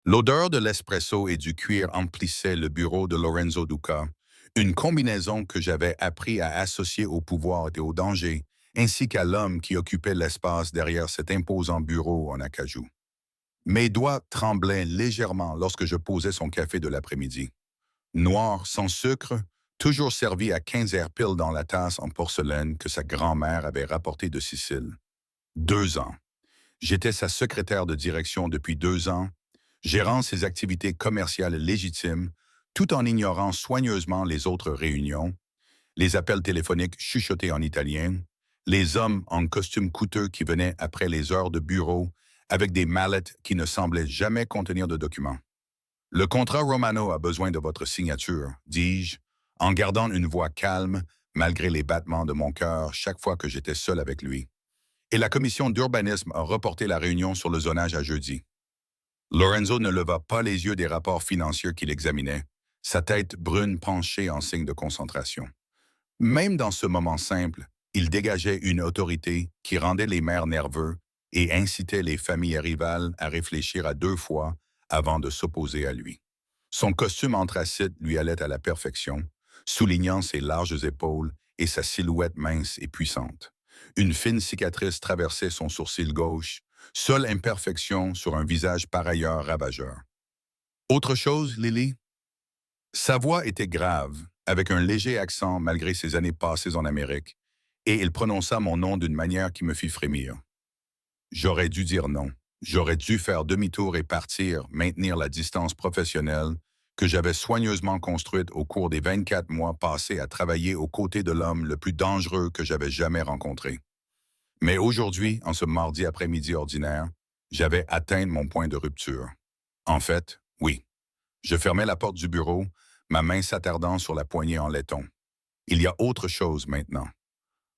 L'odeur de l'espresso et du cuir emplissait le bureau de Lorenzo Duca, une combinaison que j'avais appris à associer au pouvoir et au danger, ainsi qu'à l'homme qui occupait l'espace derrière cet imposant bureau en acajou. Mes doigts tremblaient légèrement lorsque je posais son café de l'après-midi. Noir, sans sucre, toujours servi à 15 heures pile dans la tasse en porcelaine que sa grand-mère avait rapportée de Sicile. 2 ans. J'étais sa secrétaire de direction depuis 2 ans, gérant ses activités commerciales légitimes, tout en ignorant soigneusement les autres réunions, les appels téléphoniques chuchotés en italien, les hommes en costume coûteux qui venaient après les heures de bureau avec des mallettes qui ne semblaient jamais contenir de documents. Le contrat Romano a besoin de votre signature, dis-je, en gardant une voix calme malgré les battements de mon cœur chaque fois que j'étais seul avec lui. Et la commission d'urbanisme a reporté la réunion sur le zonage à jeudi. Lorenzo ne leva pas les yeux des rapports financiers qu'il examinait, sa tête brune penchée en signe de concentration. Même dans ce moment simple, il dégageait une autorité qui rendait les maires nerveux et incitait les familles rivales à réfléchir à 2 fois avant de s'opposer à lui. Son costume anthracite lui allait à la perfection, soulignant ses larges épaules et sa silhouette mince et puissante. Une fine cicatrice traversait son sourcil gauche, seule imperfection sur un visage par ailleurs ravageur. Autre chose, Lily? Sa voix était grave, avec un léger accent malgré ses années passées en Amérique, et il prononça mon nom d'une manière qui me fit frémir. J'aurais dû dire non. J'aurais dû faire demi-tour et partir, maintenir la distance professionnelle que j'avais soigneusement construite au cours des 24 mois passés à travailler aux côtés de l'homme le plus dangereux que j'avais jamais rencontré. Mais aujourd'hui, en ce mardi après-midi ordinaire, j'avais atteint mon point de rupture. En fait, oui. Je fermais la porte du bureau, ma main s'attardant sur la poignée en laiton. Il y a autre chose maintenant.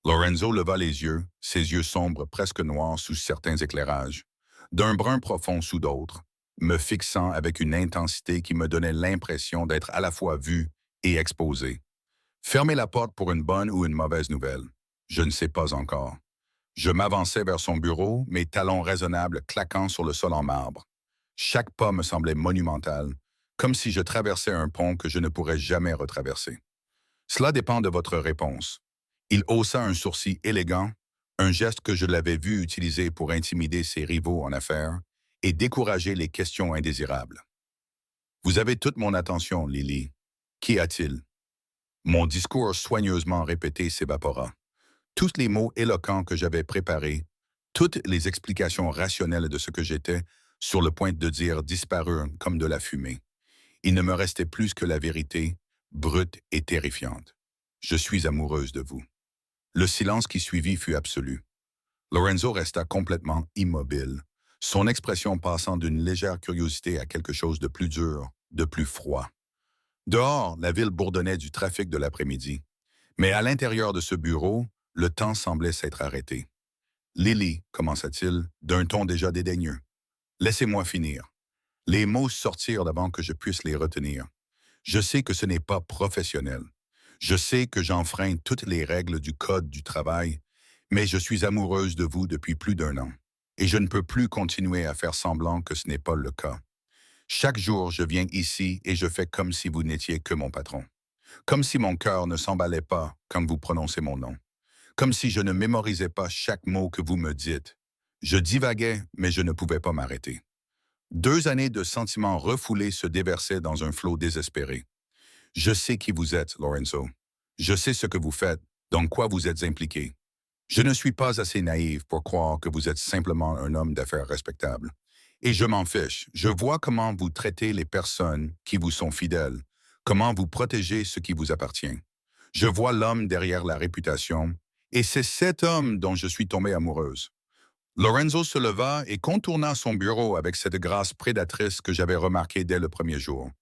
Lorenzo leva les yeux, ses yeux sombres presque noirs sous certains éclairages, d'un brun profond sous d'autres, me fixant avec une intensité qui me donnait l'impression d'être à la fois vu et exposé. Fermer la porte pour une bonne ou une mauvaise nouvelle. Je ne sais pas encore. Je m'avançais vers son bureau, mes talons raisonnables claquant sur le sol en marbre. Chaque pas me semblait monumental, comme si je traversais un pont que je ne pourrais jamais retraverser. Cela dépend de votre réponse. Il haussa un sourcil élégant, un geste que je l'avais vu utiliser pour intimider ses rivaux en affaires et décourager les questions indésirables. Vous avez toute mon attention, Lily. Qu'y a-t-il? Mon discours soigneusement répété s'évapora. Tous les mots éloquents que j'avais préparés, toutes les explications rationnelles de ce que j'étais, sur le point de dire disparurent comme de la fumée. Il ne me restait plus que la vérité, brute et terrifiante. Je suis amoureuse de vous. Le silence qui suivit fut absolu. Lorenzo resta complètement immobile, son expression passant d'une légère curiosité à quelque chose de plus dur, de plus froid. Dehors, la ville bourdonnait du trafic de l'après-midi. Mais à l'intérieur de ce bureau, le temps semblait s'être arrêté. Lily, commença-t-il, d'un ton déjà dédaigneux. Laissez-moi finir. Les mots sortirent avant que je puisse les retenir. Je sais que ce n'est pas professionnel. Je sais que j'enfreins toutes les règles du code du travail, mais je suis amoureuse de vous depuis plus d'1 an. Et je ne peux plus continuer à faire semblant que ce n'est pas le cas. Chaque jour, je viens ici et je fais comme si vous n'étiez que mon patron. Comme si mon cœur ne s'emballait pas quand vous prononcez mon nom. Comme si je ne mémorisais pas chaque mot que vous me dites. Je divaguais, mais je ne pouvais pas m'arrêter. 2 années de sentiments refoulés se déversaient dans un flot désespéré. Je sais qui vous êtes, Lorenzo. Je sais ce que vous faites, dans quoi vous êtes impliqué. Je ne suis pas assez naïf pour croire que vous êtes simplement un homme d'affaires respectable. Et je m'en fiche. Je vois comment vous traitez les personnes qui vous sont fidèles, comment vous protégez ce qui vous appartient. Je vois l'homme derrière la réputation, et c'est cet homme dont je suis tombée amoureuse. Lorenzo se leva et contourna son bureau avec cette grâce prédatrice que j'avais remarquée dès le premier jour.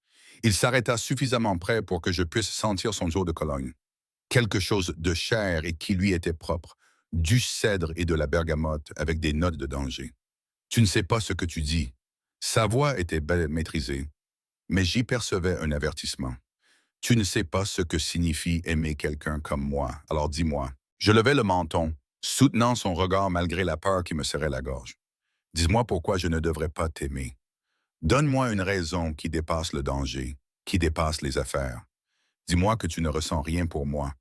Il s'arrêta suffisamment près pour que je puisse sentir son eau de Cologne. Quelque chose de cher et qui lui était propre, du cèdre et de la bergamote avec des notes de danger. Tu ne sais pas ce que tu dis. Sa voix était maîtrisée, mais j'y percevais un avertissement. Tu ne sais pas ce que signifie aimer quelqu'un comme moi, alors dis-moi. Je levai le menton, soutenant son regard malgré la peur qui me serrait la gorge. Dis-moi pourquoi je ne devrais pas t'aimer. Donne-moi une raison qui dépasse le danger, qui dépasse les affaires. Dis-moi que tu ne ressens rien pour moi,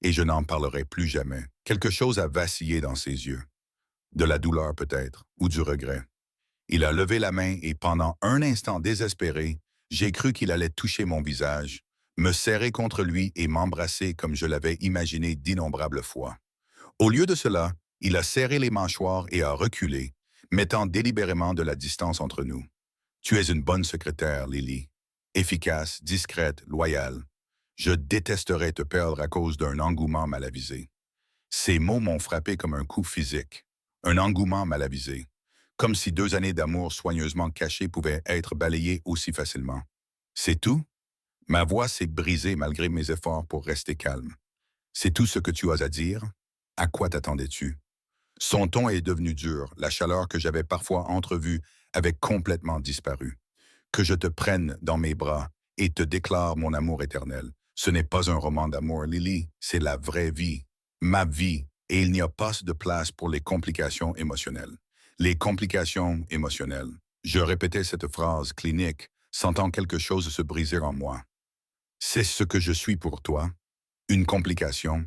et je n'en parlerai plus jamais. Quelque chose a vacillé dans ses yeux. De la douleur peut-être, ou du regret. Il a levé la main et pendant un instant désespéré, j'ai cru qu'il allait toucher mon visage, me serrer contre lui et m'embrasser comme je l'avais imaginé d'innombrables fois. Au lieu de cela, il a serré les mâchoires et a reculé, mettant délibérément de la distance entre nous. Tu es une bonne secrétaire, Lily. Efficace, discrète, loyale. Je détesterais te perdre à cause d'un engouement mal avisé. Ces mots m'ont frappé comme un coup physique. Un engouement mal avisé. Comme si 2 années d'amour soigneusement cachées pouvaient être balayées aussi facilement. C'est tout? Ma voix s'est brisée malgré mes efforts pour rester calme. C'est tout ce que tu as à dire? À quoi t'attendais-tu? Son ton est devenu dur, la chaleur que j'avais parfois entrevue avait complètement disparu. Que je te prenne dans mes bras et te déclare mon amour éternel. Ce n'est pas un roman d'amour, Lily, c'est la vraie vie, ma vie, et il n'y a pas de place pour les complications émotionnelles. Les complications émotionnelles. Je répétais cette phrase clinique, sentant quelque chose se briser en moi. C'est ce que je suis pour toi, une complication.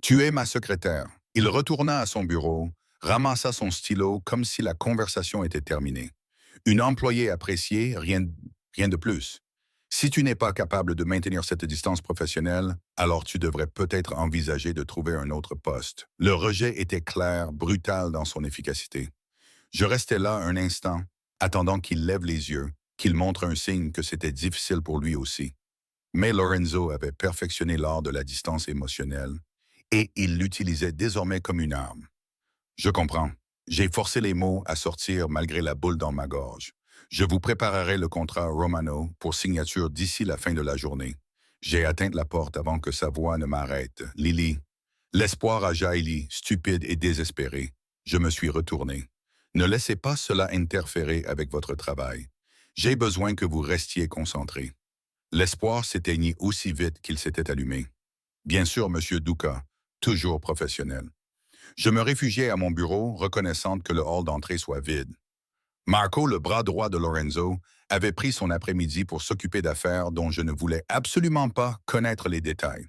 Tu es ma secrétaire. Il retourna à son bureau, ramassa son stylo comme si la conversation était terminée. Une employée appréciée, rien de plus. Si tu n'es pas capable de maintenir cette distance professionnelle, alors tu devrais peut-être envisager de trouver un autre poste. Le rejet était clair, brutal dans son efficacité. Je restais là un instant, attendant qu'il lève les yeux, qu'il montre un signe que c'était difficile pour lui aussi. Mais Lorenzo avait perfectionné l'art de la distance émotionnelle et il l'utilisait désormais comme une arme. Je comprends. J'ai forcé les mots à sortir malgré la boule dans ma gorge. Je vous préparerai le contrat Romano pour signature d'ici la fin de la journée. J'ai atteint la porte avant que sa voix ne m'arrête. Lily. L'espoir a jailli, stupide et désespéré. Je me suis retourné. Ne laissez pas cela interférer avec votre travail. J'ai besoin que vous restiez concentré. L'espoir s'éteignit aussi vite qu'il s'était allumé. Bien sûr, Monsieur Duca, toujours professionnel. Je me réfugiai à mon bureau, reconnaissante que le hall d'entrée soit vide. Marco, le bras droit de Lorenzo, avait pris son après-midi pour s'occuper d'affaires dont je ne voulais absolument pas connaître les détails.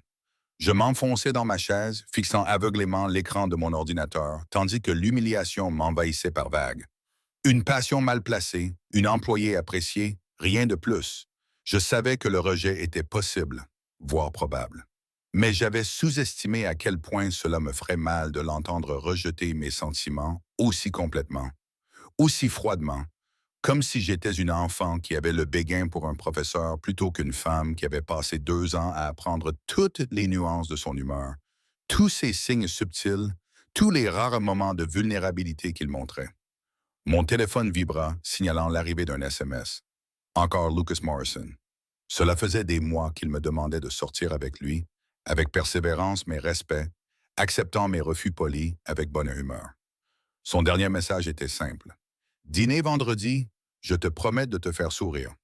Je m'enfonçais dans ma chaise, fixant aveuglément l'écran de mon ordinateur, tandis que l'humiliation m'envahissait par vagues. Une passion mal placée, une employée appréciée, rien de plus. Je savais que le rejet était possible, voire probable. Mais j'avais sous-estimé à quel point cela me ferait mal de l'entendre rejeter mes sentiments aussi complètement, aussi froidement, comme si j'étais une enfant qui avait le béguin pour un professeur plutôt qu'une femme qui avait passé 2 ans à apprendre toutes les nuances de son humeur, tous ces signes subtils, tous les rares moments de vulnérabilité qu'il montrait. Mon téléphone vibra, signalant l'arrivée d'un SMS. Encore Lucas Morrison. Cela faisait des mois qu'il me demandait de sortir avec lui, avec persévérance mais respect, acceptant mes refus polis avec bonne humeur. Son dernier message était simple. Dîner vendredi, je te promets de te faire sourire.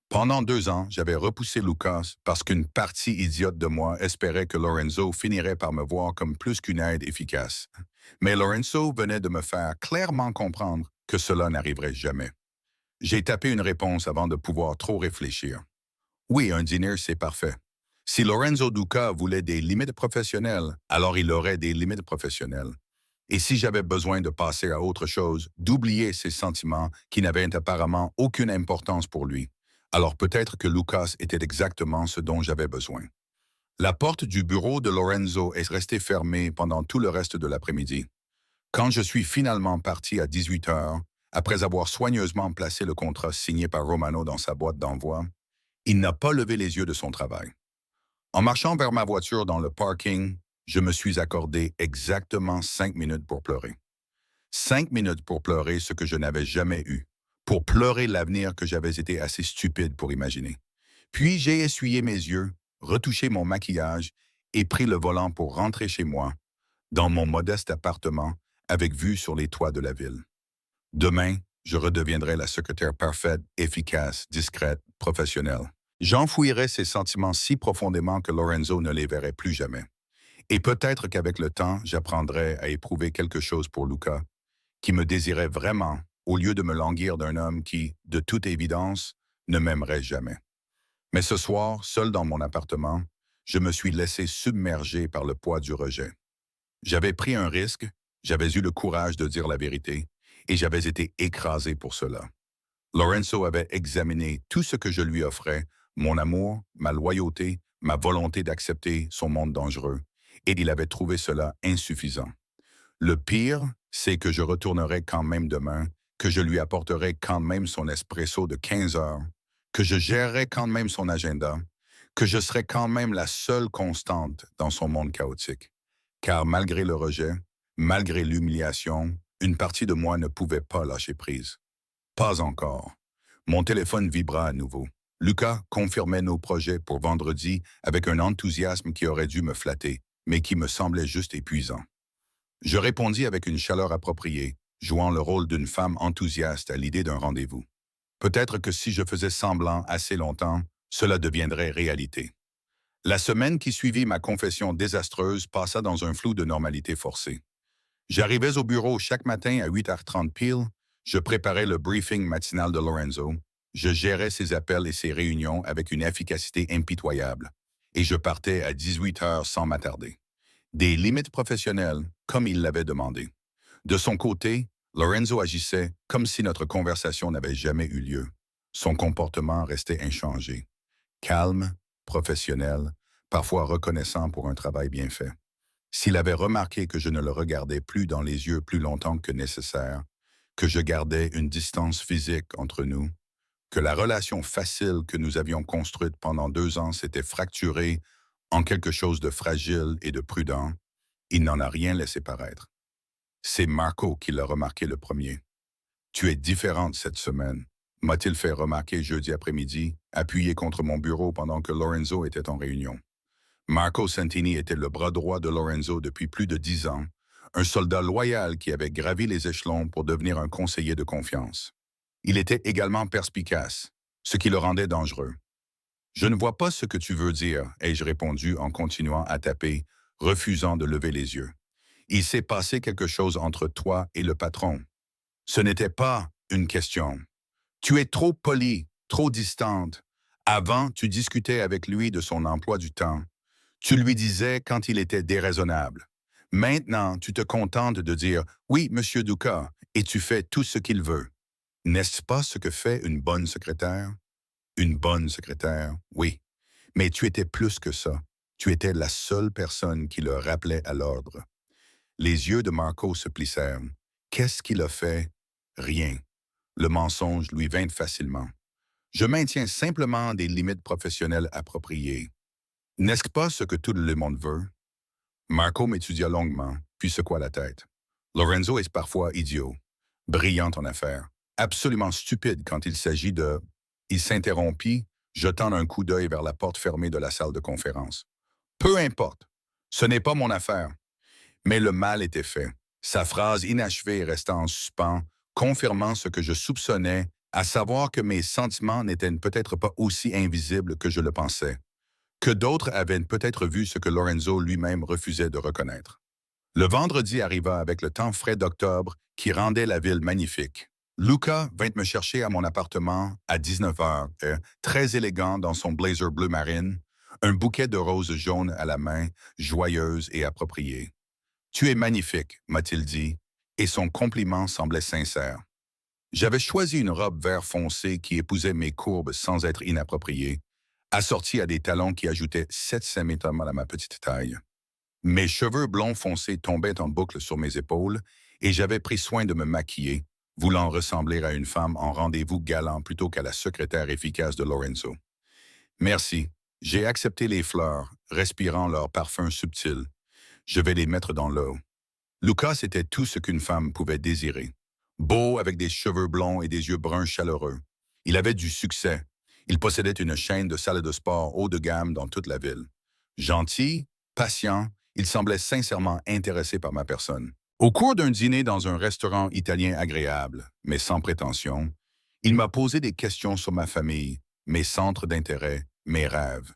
Pendant 2 ans, j'avais repoussé Lucas parce qu'une partie idiote de moi espérait que Lorenzo finirait par me voir comme plus qu'une aide efficace. Mais Lorenzo venait de me faire clairement comprendre que cela n'arriverait jamais. J'ai tapé une réponse avant de pouvoir trop réfléchir. Oui, un dîner, c'est parfait. Si Lorenzo Duca voulait des limites professionnelles, alors il aurait des limites professionnelles. Et si j'avais besoin de passer à autre chose, d'oublier ces sentiments qui n'avaient apparemment aucune importance pour lui, alors peut-être que Lucas était exactement ce dont j'avais besoin. La porte du bureau de Lorenzo est restée fermée pendant tout le reste de l'après-midi. Quand je suis finalement parti à 18 heures, après avoir soigneusement placé le contrat signé par Romano dans sa boîte d'envoi, il n'a pas levé les yeux de son travail. En marchant vers ma voiture dans le parking, je me suis accordé exactement 5 minutes pour pleurer. 5 minutes pour pleurer ce que je n'avais jamais eu, pour pleurer l'avenir que j'avais été assez stupide pour imaginer. Puis j'ai essuyé mes yeux, retouché mon maquillage et pris le volant pour rentrer chez moi, dans mon modeste appartement avec vue sur les toits de la ville. Demain, je redeviendrai la secrétaire parfaite, efficace, discrète, professionnelle. J'enfouirai ces sentiments si profondément que Lorenzo ne les verrait plus jamais. Et peut-être qu'avec le temps, j'apprendrai à éprouver quelque chose pour Luca, qui me désirait vraiment au lieu de me languir d'un homme qui, de toute évidence, ne m'aimerait jamais. Mais ce soir, seul dans mon appartement, je me suis laissé submerger par le poids du rejet. J'avais pris un risque, j'avais eu le courage de dire la vérité, et j'avais été écrasé pour cela. Lorenzo avait examiné tout ce que je lui offrais, mon amour, ma loyauté, ma volonté d'accepter son monde dangereux, et il avait trouvé cela insuffisant. Le pire, c'est que je retournerai quand même demain, que je lui apporterai quand même son espresso de 15 heures, que je gérerai quand même son agenda, que je serai quand même la seule constante dans son monde chaotique. Car malgré le rejet, malgré l'humiliation, une partie de moi ne pouvait pas lâcher prise. Pas encore. Mon téléphone vibra à nouveau. Lucas confirmait nos projets pour vendredi avec un enthousiasme qui aurait dû me flatter, mais qui me semblait juste épuisant. Je répondis avec une chaleur appropriée, jouant le rôle d'une femme enthousiaste à l'idée d'un rendez-vous. Peut-être que si je faisais semblant assez longtemps, cela deviendrait réalité. La semaine qui suivit ma confession désastreuse passa dans un flou de normalité forcée. J'arrivais au bureau chaque matin à 8h30 pile, je préparais le briefing matinal de Lorenzo, je gérais ses appels et ses réunions avec une efficacité impitoyable, et je partais à 18h sans m'attarder. Des limites professionnelles, comme il l'avait demandé. De son côté, Lorenzo agissait comme si notre conversation n'avait jamais eu lieu. Son comportement restait inchangé. Calme, professionnel, parfois reconnaissant pour un travail bien fait. S'il avait remarqué que je ne le regardais plus dans les yeux plus longtemps que nécessaire, que je gardais une distance physique entre nous, que la relation facile que nous avions construite pendant 2 ans s'était fracturée en quelque chose de fragile et de prudent, il n'en a rien laissé paraître. C'est Marco qui l'a remarqué le premier. Tu es différente cette semaine, m'a-t-il fait remarquer jeudi après-midi, appuyé contre mon bureau pendant que Lorenzo était en réunion. Marco Santini était le bras droit de Lorenzo depuis plus de 10 ans, un soldat loyal qui avait gravi les échelons pour devenir un conseiller de confiance. Il était également perspicace, ce qui le rendait dangereux. Je ne vois pas ce que tu veux dire, ai-je répondu en continuant à taper, refusant de lever les yeux. Il s'est passé quelque chose entre toi et le patron. Ce n'était pas une question. Tu es trop polie, trop distante. Avant, tu discutais avec lui de son emploi du temps. Tu lui disais quand il était déraisonnable. Maintenant, tu te contentes de dire « Oui, Monsieur Duca » et tu fais tout ce qu'il veut. N'est-ce pas ce que fait une bonne secrétaire? Une bonne secrétaire, oui. Mais tu étais plus que ça. Tu étais la seule personne qui le rappelait à l'ordre. Les yeux de Marco se plissèrent. Qu'est-ce qu'il a fait? Rien. Le mensonge lui vint facilement. Je maintiens simplement des limites professionnelles appropriées. N'est-ce pas ce que tout le monde veut? Marco m'étudia longuement, puis secoua la tête. Lorenzo est parfois idiot, brillant en affaires, absolument stupide quand il s'agit de... Il s'interrompit, jetant un coup d'œil vers la porte fermée de la salle de conférence. Peu importe, ce n'est pas mon affaire. Mais le mal était fait. Sa phrase inachevée resta en suspens, confirmant ce que je soupçonnais, à savoir que mes sentiments n'étaient peut-être pas aussi invisibles que je le pensais, que d'autres avaient peut-être vu ce que Lorenzo lui-même refusait de reconnaître. Le vendredi arriva avec le temps frais d'octobre qui rendait la ville magnifique. Luca vint me chercher à mon appartement à 19h, très élégant dans son blazer bleu marine, un bouquet de roses jaunes à la main, joyeuse et appropriée. « Tu es magnifique », m'a-t-il dit, et son compliment semblait sincère. J'avais choisi une robe vert foncé qui épousait mes courbes sans être inappropriée, assortie à des talons qui ajoutaient 7 cm à ma petite taille. Mes cheveux blonds foncés tombaient en boucle sur mes épaules et j'avais pris soin de me maquiller, voulant ressembler à une femme en rendez-vous galant plutôt qu'à la secrétaire efficace de Lorenzo. Merci, j'ai accepté les fleurs, respirant leur parfum subtil. Je vais les mettre dans l'eau. Lucas était tout ce qu'une femme pouvait désirer. Beau avec des cheveux blonds et des yeux bruns chaleureux. Il avait du succès. Il possédait une chaîne de salles de sport haut de gamme dans toute la ville. Gentil, patient, il semblait sincèrement intéressé par ma personne. Au cours d'un dîner dans un restaurant italien agréable, mais sans prétention, il m'a posé des questions sur ma famille, mes centres d'intérêt, mes rêves.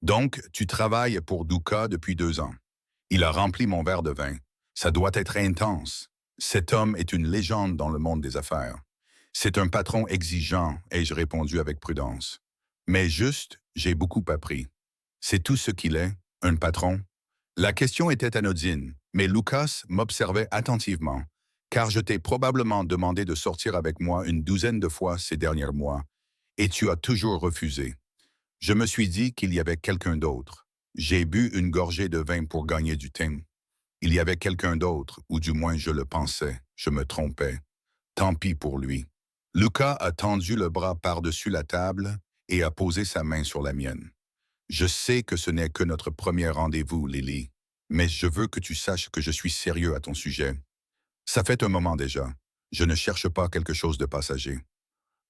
Donc, tu travailles pour Duca depuis 2 ans. Il a rempli mon verre de vin. Ça doit être intense. Cet homme est une légende dans le monde des affaires. C'est un patron exigeant, ai-je répondu avec prudence. Mais juste, j'ai beaucoup appris. C'est tout ce qu'il est, un patron. La question était anodine, mais Lucas m'observait attentivement, car je t'ai probablement demandé de sortir avec moi une douzaine de fois ces derniers mois, et tu as toujours refusé. Je me suis dit qu'il y avait quelqu'un d'autre. J'ai bu une gorgée de vin pour gagner du temps. Il y avait quelqu'un d'autre, ou du moins je le pensais, je me trompais. Tant pis pour lui. Lucas a tendu le bras par-dessus la table et a posé sa main sur la mienne. Je sais que ce n'est que notre premier rendez-vous, Lily, mais je veux que tu saches que je suis sérieux à ton sujet. Ça fait un moment déjà. Je ne cherche pas quelque chose de passager.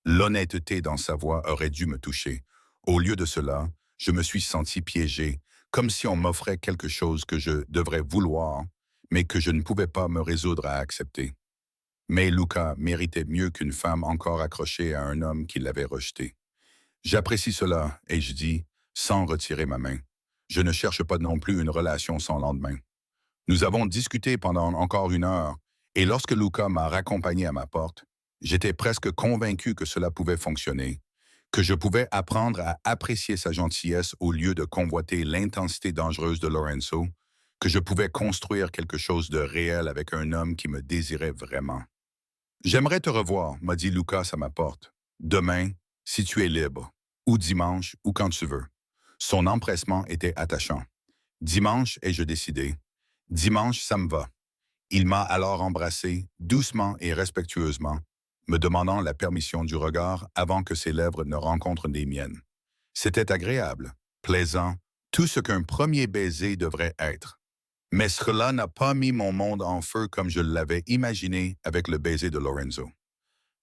L'honnêteté dans sa voix aurait dû me toucher. Au lieu de cela, je me suis senti piégé, comme si on m'offrait quelque chose que je devrais vouloir, mais que je ne pouvais pas me résoudre à accepter. Mais Luca méritait mieux qu'une femme encore accrochée à un homme qui l'avait rejeté. J'apprécie cela, et je dis, sans retirer ma main. Je ne cherche pas non plus une relation sans lendemain. Nous avons discuté pendant encore 1 heure, et lorsque Luca m'a raccompagné à ma porte, j'étais presque convaincu que cela pouvait fonctionner, que je pouvais apprendre à apprécier sa gentillesse au lieu de convoiter l'intensité dangereuse de Lorenzo, que je pouvais construire quelque chose de réel avec un homme qui me désirait vraiment. J'aimerais te revoir, m'a dit Lucas à ma porte. Demain, si tu es libre, ou dimanche, ou quand tu veux. Son empressement était attachant. Dimanche, ai-je décidé. Dimanche, ça me va. Il m'a alors embrassé, doucement et respectueusement, me demandant la permission du regard avant que ses lèvres ne rencontrent les miennes. C'était agréable, plaisant, tout ce qu'un premier baiser devrait être. Mais cela n'a pas mis mon monde en feu comme je l'avais imaginé avec le baiser de Lorenzo.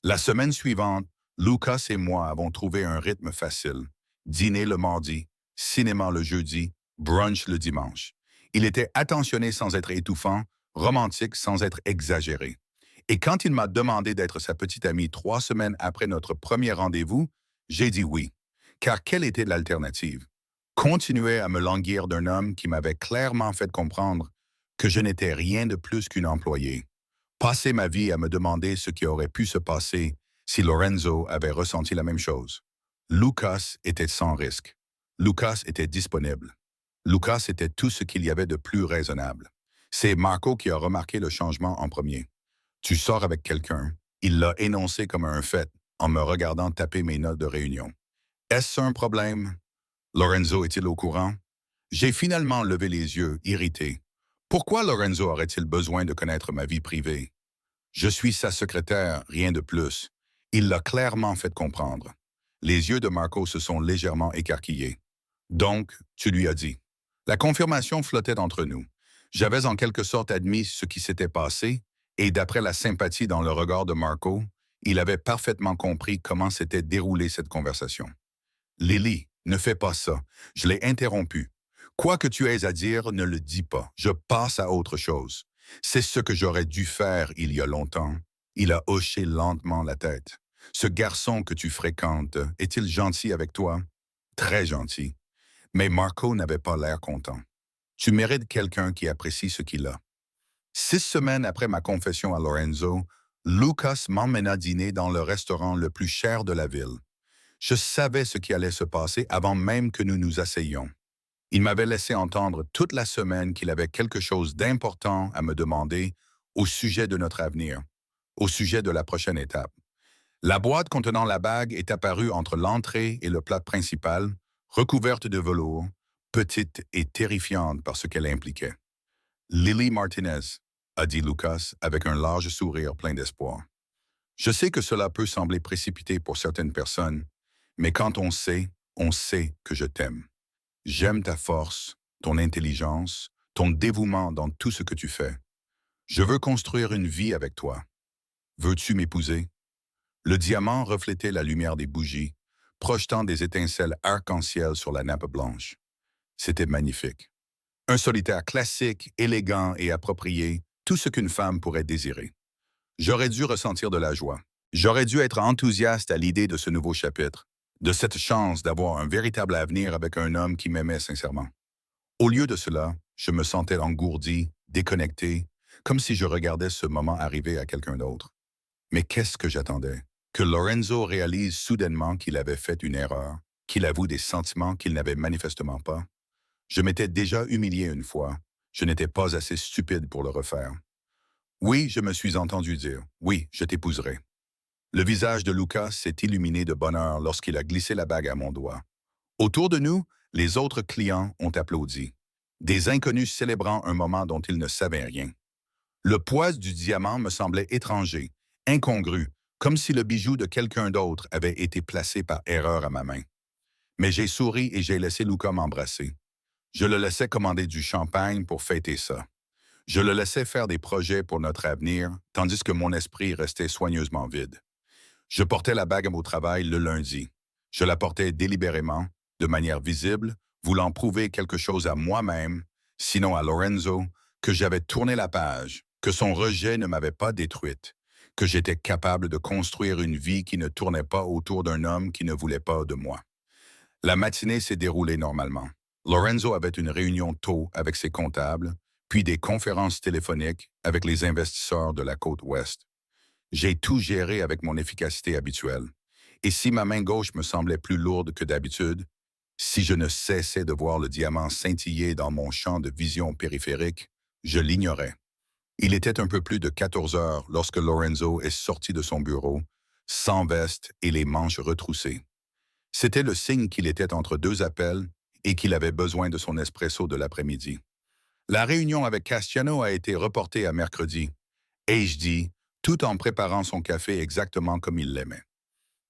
La semaine suivante, Lucas et moi avons trouvé un rythme facile. Dîner le mardi, cinéma le jeudi, brunch le dimanche. Il était attentionné sans être étouffant, romantique sans être exagéré. Et quand il m'a demandé d'être sa petite amie 3 semaines après notre premier rendez-vous, j'ai dit oui. Car quelle était l'alternative? Continuer à me languir d'un homme qui m'avait clairement fait comprendre que je n'étais rien de plus qu'une employée. Passer ma vie à me demander ce qui aurait pu se passer si Lorenzo avait ressenti la même chose. Lucas était sans risque. Lucas était disponible. Lucas était tout ce qu'il y avait de plus raisonnable. C'est Marco qui a remarqué le changement en premier. Tu sors avec quelqu'un. Il l'a énoncé comme un fait en me regardant taper mes notes de réunion. Est-ce un problème? Lorenzo est-il au courant? J'ai finalement levé les yeux, irrité. Pourquoi Lorenzo aurait-il besoin de connaître ma vie privée? Je suis sa secrétaire, rien de plus. Il l'a clairement fait comprendre. Les yeux de Marco se sont légèrement écarquillés. Donc, tu lui as dit. La confirmation flottait entre nous. J'avais en quelque sorte admis ce qui s'était passé, et d'après la sympathie dans le regard de Marco, il avait parfaitement compris comment s'était déroulée cette conversation. Lily, ne fais pas ça. Je l'ai interrompu. Quoi que tu aies à dire, ne le dis pas. Je passe à autre chose. C'est ce que j'aurais dû faire il y a longtemps. Il a hoché lentement la tête. Ce garçon que tu fréquentes, est-il gentil avec toi? Très gentil. Mais Marco n'avait pas l'air content. Tu mérites quelqu'un qui apprécie ce qu'il a. 6 semaines après ma confession à Lorenzo, Lucas m'emmena dîner dans le restaurant le plus cher de la ville. Je savais ce qui allait se passer avant même que nous nous asseyions. Il m'avait laissé entendre toute la semaine qu'il avait quelque chose d'important à me demander au sujet de notre avenir, au sujet de la prochaine étape. La boîte contenant la bague est apparue entre l'entrée et le plat principal, recouverte de velours, petite et terrifiante par ce qu'elle impliquait. Lily Martinez, a dit Lucas avec un large sourire plein d'espoir. Je sais que cela peut sembler précipité pour certaines personnes, mais quand on sait que je t'aime. J'aime ta force, ton intelligence, ton dévouement dans tout ce que tu fais. Je veux construire une vie avec toi. Veux-tu m'épouser? Le diamant reflétait la lumière des bougies, projetant des étincelles arc-en-ciel sur la nappe blanche. C'était magnifique. Un solitaire classique, élégant et approprié, tout ce qu'une femme pourrait désirer. J'aurais dû ressentir de la joie. J'aurais dû être enthousiaste à l'idée de ce nouveau chapitre, de cette chance d'avoir un véritable avenir avec un homme qui m'aimait sincèrement. Au lieu de cela, je me sentais engourdi, déconnecté, comme si je regardais ce moment arriver à quelqu'un d'autre. Mais qu'est-ce que j'attendais? Que Lorenzo réalise soudainement qu'il avait fait une erreur, qu'il avoue des sentiments qu'il n'avait manifestement pas. Je m'étais déjà humilié une fois. Je n'étais pas assez stupide pour le refaire. Oui, je me suis entendu dire, oui, je t'épouserai. Le visage de Lucas s'est illuminé de bonheur lorsqu'il a glissé la bague à mon doigt. Autour de nous, les autres clients ont applaudi. Des inconnus célébrant un moment dont ils ne savaient rien. Le poids du diamant me semblait étranger, incongru, comme si le bijou de quelqu'un d'autre avait été placé par erreur à ma main. Mais j'ai souri et j'ai laissé Lucas m'embrasser. Je le laissais commander du champagne pour fêter ça. Je le laissais faire des projets pour notre avenir, tandis que mon esprit restait soigneusement vide. Je portais la bague au travail le lundi. Je la portais délibérément, de manière visible, voulant prouver quelque chose à moi-même, sinon à Lorenzo, que j'avais tourné la page, que son rejet ne m'avait pas détruite, que j'étais capable de construire une vie qui ne tournait pas autour d'un homme qui ne voulait pas de moi. La matinée s'est déroulée normalement. Lorenzo avait une réunion tôt avec ses comptables, puis des conférences téléphoniques avec les investisseurs de la côte ouest. J'ai tout géré avec mon efficacité habituelle. Et si ma main gauche me semblait plus lourde que d'habitude, si je ne cessais de voir le diamant scintiller dans mon champ de vision périphérique, je l'ignorais. Il était un peu plus de 14 heures lorsque Lorenzo est sorti de son bureau, sans veste et les manches retroussées. C'était le signe qu'il était entre deux appels et qu'il avait besoin de son espresso de l'après-midi. La réunion avec Castiano a été reportée à mercredi, ai-je dit, tout en préparant son café exactement comme il l'aimait.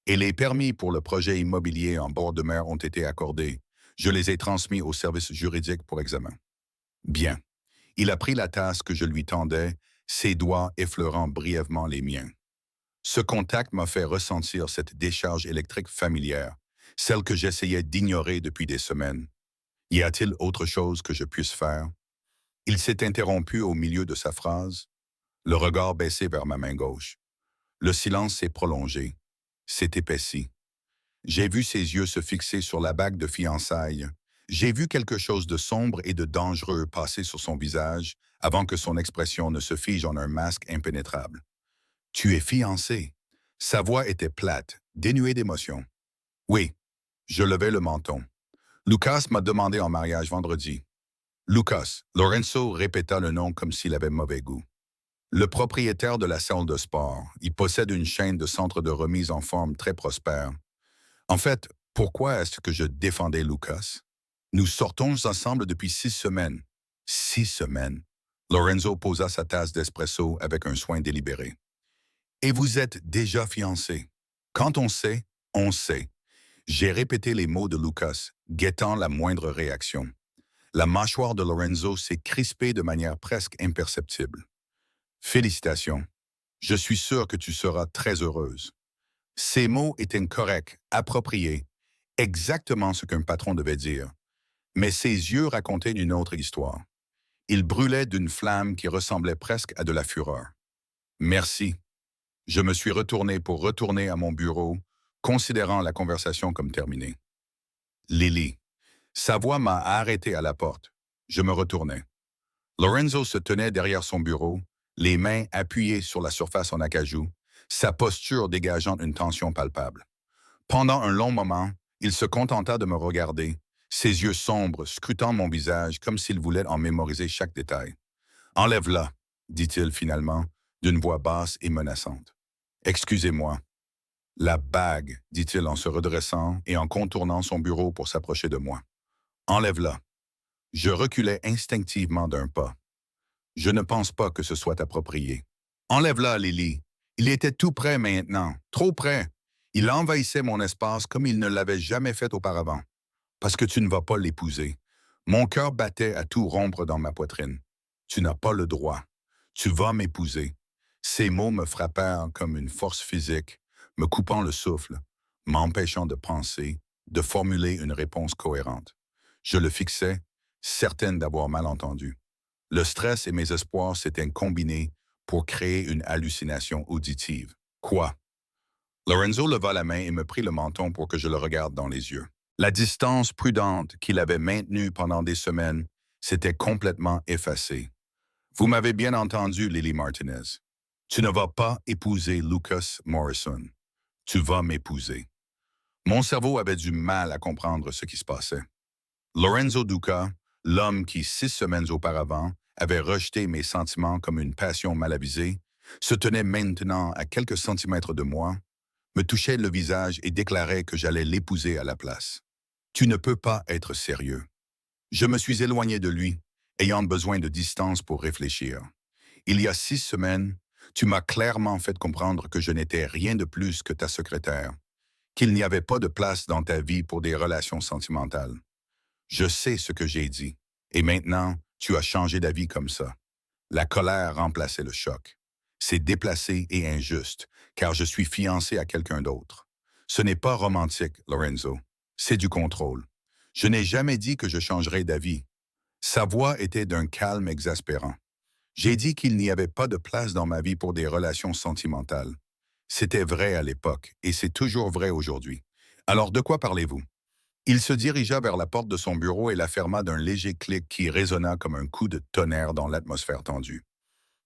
Et les permis pour le projet immobilier en bord de mer ont été accordés. Je les ai transmis au service juridique pour examen. Bien. Il a pris la tasse que je lui tendais, ses doigts effleurant brièvement les miens. Ce contact m'a fait ressentir cette décharge électrique familière, celle que j'essayais d'ignorer depuis des semaines. Y a-t-il autre chose que je puisse faire? Il s'est interrompu au milieu de sa phrase, le regard baissé vers ma main gauche. Le silence s'est prolongé, s'est épaissi. J'ai vu ses yeux se fixer sur la bague de fiançailles. J'ai vu quelque chose de sombre et de dangereux passer sur son visage avant que son expression ne se fige en un masque impénétrable. « Tu es fiancé. » Sa voix était plate, dénuée d'émotion. « Oui. » Je levai le menton. « Lucas m'a demandé en mariage vendredi. » Lucas, Lorenzo répéta le nom comme s'il avait mauvais goût. Le propriétaire de la salle de sport, il possède une chaîne de centres de remise en forme très prospère. En fait, pourquoi est-ce que je défendais Lucas? Nous sortons ensemble depuis 6 semaines. 6 semaines. Lorenzo posa sa tasse d'espresso avec un soin délibéré. Et vous êtes déjà fiancés. Quand on sait, on sait. J'ai répété les mots de Lucas, guettant la moindre réaction. La mâchoire de Lorenzo s'est crispée de manière presque imperceptible. Félicitations. Je suis sûr que tu seras très heureuse. Ces mots étaient corrects, appropriés, exactement ce qu'un patron devait dire. Mais ses yeux racontaient une autre histoire. Ils brûlaient d'une flamme qui ressemblait presque à de la fureur. Merci. Je me suis retourné pour retourner à mon bureau, considérant la conversation comme terminée. Lily. Sa voix m'a arrêté à la porte. Je me retournai. Lorenzo se tenait derrière son bureau, les mains appuyées sur la surface en acajou, sa posture dégageant une tension palpable. Pendant un long moment, il se contenta de me regarder, ses yeux sombres scrutant mon visage comme s'il voulait en mémoriser chaque détail. « Enlève-la, » dit-il finalement, d'une voix basse et menaçante. « Excusez-moi. »« La bague, » dit-il en se redressant et en contournant son bureau pour s'approcher de moi. « Enlève-la. » Je reculai instinctivement d'un pas. Je ne pense pas que ce soit approprié. « Enlève-la, Lily. » Il était tout près maintenant, trop près. Il envahissait mon espace comme il ne l'avait jamais fait auparavant. Parce que tu ne vas pas l'épouser. Mon cœur battait à tout rompre dans ma poitrine. Tu n'as pas le droit. Tu vas m'épouser. Ces mots me frappèrent comme une force physique, me coupant le souffle, m'empêchant de penser, de formuler une réponse cohérente. Je le fixais, certaine d'avoir mal entendu. Le stress et mes espoirs s'étaient combinés pour créer une hallucination auditive. Quoi? Lorenzo leva la main et me prit le menton pour que je le regarde dans les yeux. La distance prudente qu'il avait maintenue pendant des semaines s'était complètement effacée. Vous m'avez bien entendu, Lily Martinez. Tu ne vas pas épouser Lucas Morrison. Tu vas m'épouser. Mon cerveau avait du mal à comprendre ce qui se passait. Lorenzo Duca, l'homme qui 6 semaines auparavant avait rejeté mes sentiments comme une passion mal avisée, se tenait maintenant à quelques centimètres de moi, me touchait le visage et déclarait que j'allais l'épouser à la place. Tu ne peux pas être sérieux. Je me suis éloigné de lui, ayant besoin de distance pour réfléchir. Il y a 6 semaines, tu m'as clairement fait comprendre que je n'étais rien de plus que ta secrétaire, qu'il n'y avait pas de place dans ta vie pour des relations sentimentales. Je sais ce que j'ai dit, et maintenant, tu as changé d'avis comme ça. La colère remplaçait le choc. C'est déplacé et injuste, car je suis fiancé à quelqu'un d'autre. Ce n'est pas romantique, Lorenzo. C'est du contrôle. Je n'ai jamais dit que je changerais d'avis. Sa voix était d'un calme exaspérant. J'ai dit qu'il n'y avait pas de place dans ma vie pour des relations sentimentales. C'était vrai à l'époque, et c'est toujours vrai aujourd'hui. Alors de quoi parlez-vous? Il se dirigea vers la porte de son bureau et la ferma d'un léger clic qui résonna comme un coup de tonnerre dans l'atmosphère tendue.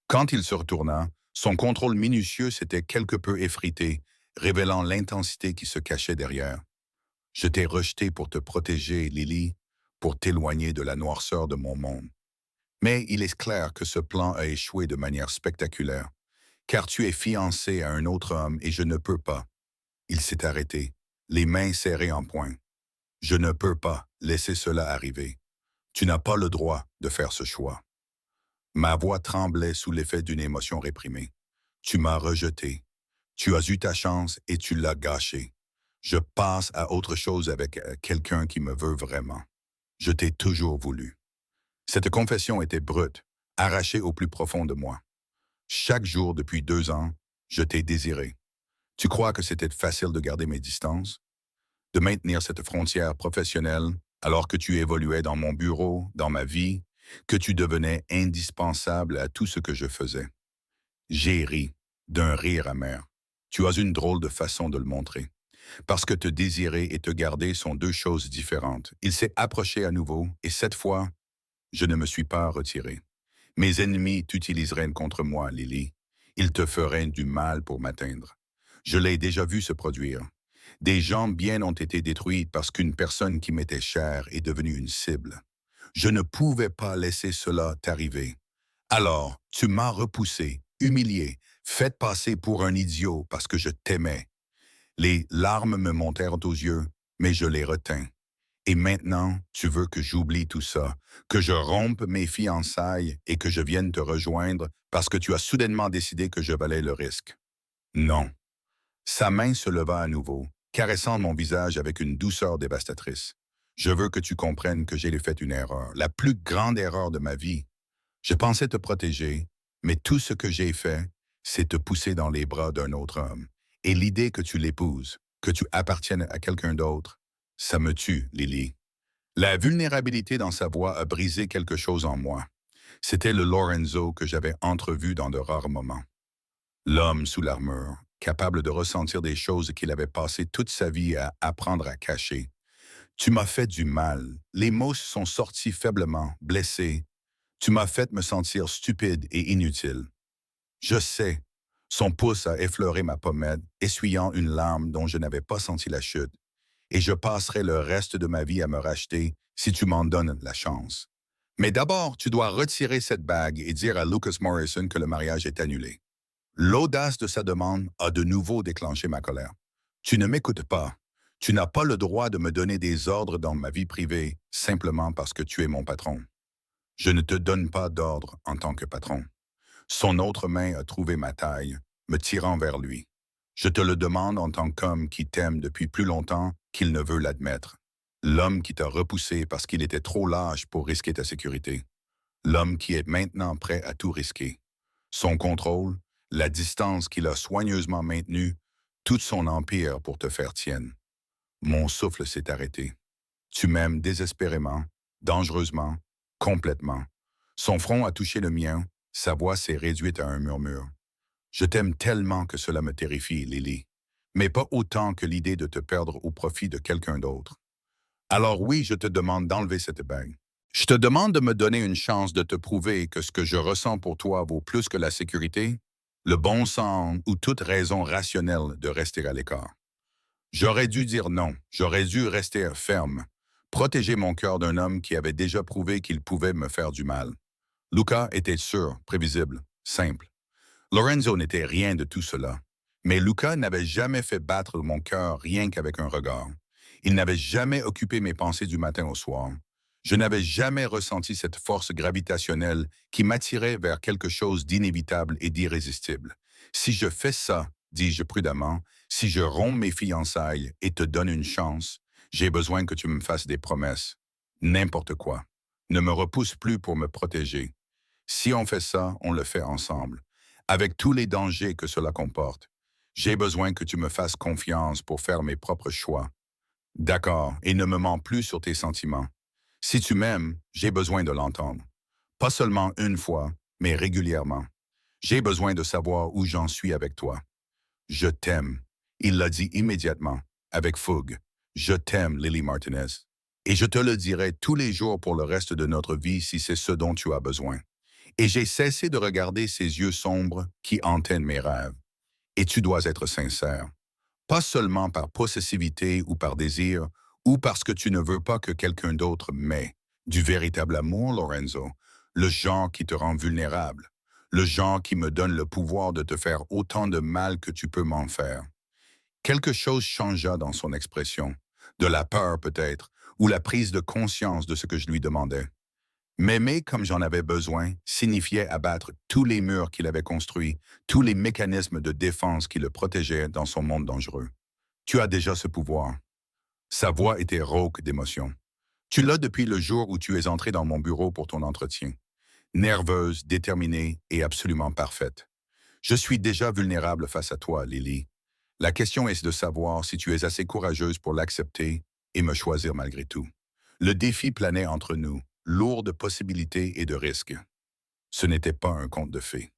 Quand il se retourna, son contrôle minutieux s'était quelque peu effrité, révélant l'intensité qui se cachait derrière. Je t'ai rejeté pour te protéger, Lily, pour t'éloigner de la noirceur de mon monde. Mais il est clair que ce plan a échoué de manière spectaculaire, car tu es fiancé à un autre homme et je ne peux pas. Il s'est arrêté, les mains serrées en poing. Je ne peux pas laisser cela arriver. Tu n'as pas le droit de faire ce choix. Ma voix tremblait sous l'effet d'une émotion réprimée. Tu m'as rejeté. Tu as eu ta chance et tu l'as gâchée. Je passe à autre chose avec quelqu'un qui me veut vraiment. Je t'ai toujours voulu. Cette confession était brute, arrachée au plus profond de moi. Chaque jour depuis 2 ans, je t'ai désiré. Tu crois que c'était facile de garder mes distances? De maintenir cette frontière professionnelle alors que tu évoluais dans mon bureau, dans ma vie, que tu devenais indispensable à tout ce que je faisais. J'ai ri, d'un rire amer. Tu as une drôle de façon de le montrer. Parce que te désirer et te garder sont deux choses différentes. Il s'est approché à nouveau, et cette fois, je ne me suis pas retiré. Mes ennemis t'utiliseraient contre moi, Lily. Ils te feraient du mal pour m'atteindre. Je l'ai déjà vu se produire. Des gens bien ont été détruits parce qu'une personne qui m'était chère est devenue une cible. Je ne pouvais pas laisser cela t'arriver. Alors, tu m'as repoussé, humilié, fait passer pour un idiot parce que je t'aimais. Les larmes me montèrent aux yeux, mais je les retins. Et maintenant, tu veux que j'oublie tout ça, que je rompe mes fiançailles et que je vienne te rejoindre parce que tu as soudainement décidé que je valais le risque. Non. Sa main se leva à nouveau, caressant mon visage avec une douceur dévastatrice. Je veux que tu comprennes que j'ai fait une erreur, la plus grande erreur de ma vie. Je pensais te protéger, mais tout ce que j'ai fait, c'est te pousser dans les bras d'un autre homme. Et l'idée que tu l'épouses, que tu appartiennes à quelqu'un d'autre, ça me tue, Lily. La vulnérabilité dans sa voix a brisé quelque chose en moi. C'était le Lorenzo que j'avais entrevu dans de rares moments. L'homme sous l'armure, capable de ressentir des choses qu'il avait passé toute sa vie à apprendre à cacher. Tu m'as fait du mal. Les mots sont sortis faiblement, blessés. Tu m'as fait me sentir stupide et inutile. Je sais. Son pouce a effleuré ma pommette, essuyant une larme dont je n'avais pas senti la chute. Et je passerai le reste de ma vie à me racheter si tu m'en donnes la chance. Mais d'abord, tu dois retirer cette bague et dire à Lucas Morrison que le mariage est annulé. L'audace de sa demande a de nouveau déclenché ma colère. Tu ne m'écoutes pas. Tu n'as pas le droit de me donner des ordres dans ma vie privée simplement parce que tu es mon patron. Je ne te donne pas d'ordre en tant que patron. Son autre main a trouvé ma taille, me tirant vers lui. Je te le demande en tant qu'homme qui t'aime depuis plus longtemps qu'il ne veut l'admettre. L'homme qui t'a repoussé parce qu'il était trop lâche pour risquer ta sécurité. L'homme qui est maintenant prêt à tout risquer. Son contrôle, la distance qu'il a soigneusement maintenue, tout son empire pour te faire tienne. Mon souffle s'est arrêté. Tu m'aimes désespérément, dangereusement, complètement. Son front a touché le mien, sa voix s'est réduite à un murmure. Je t'aime tellement que cela me terrifie, Lily, mais pas autant que l'idée de te perdre au profit de quelqu'un d'autre. Alors oui, je te demande d'enlever cette bague. Je te demande de me donner une chance de te prouver que ce que je ressens pour toi vaut plus que la sécurité, le bon sens ou toute raison rationnelle de rester à l'écart. J'aurais dû dire non, j'aurais dû rester ferme, protéger mon cœur d'un homme qui avait déjà prouvé qu'il pouvait me faire du mal. Luca était sûr, prévisible, simple. Lorenzo n'était rien de tout cela. Mais Luca n'avait jamais fait battre mon cœur rien qu'avec un regard. Il n'avait jamais occupé mes pensées du matin au soir. Je n'avais jamais ressenti cette force gravitationnelle qui m'attirait vers quelque chose d'inévitable et d'irrésistible. Si je fais ça, dis-je prudemment, si je romps mes fiançailles et te donne une chance, j'ai besoin que tu me fasses des promesses. N'importe quoi. Ne me repousse plus pour me protéger. Si on fait ça, on le fait ensemble, avec tous les dangers que cela comporte. J'ai besoin que tu me fasses confiance pour faire mes propres choix. D'accord, et ne me mens plus sur tes sentiments. Si tu m'aimes, j'ai besoin de l'entendre. Pas seulement une fois, mais régulièrement. J'ai besoin de savoir où j'en suis avec toi. Je t'aime. Il l'a dit immédiatement, avec fougue. Je t'aime, Lily Martinez. Et je te le dirai tous les jours pour le reste de notre vie si c'est ce dont tu as besoin. Et j'ai cessé de regarder ces yeux sombres qui hantaient mes rêves. Et tu dois être sincère. Pas seulement par possessivité ou par désir, ou parce que tu ne veux pas que quelqu'un d'autre m'ait. Du véritable amour, Lorenzo. Le genre qui te rend vulnérable. Le genre qui me donne le pouvoir de te faire autant de mal que tu peux m'en faire. Quelque chose changea dans son expression. De la peur peut-être, ou la prise de conscience de ce que je lui demandais. M'aimer comme j'en avais besoin signifiait abattre tous les murs qu'il avait construits, tous les mécanismes de défense qui le protégeaient dans son monde dangereux. Tu as déjà ce pouvoir. Sa voix était rauque d'émotion. Tu l'as depuis le jour où tu es entré dans mon bureau pour ton entretien. Nerveuse, déterminée et absolument parfaite. Je suis déjà vulnérable face à toi, Lily. La question est de savoir si tu es assez courageuse pour l'accepter et me choisir malgré tout. Le défi planait entre nous, lourd de possibilités et de risques. Ce n'était pas un conte de fées.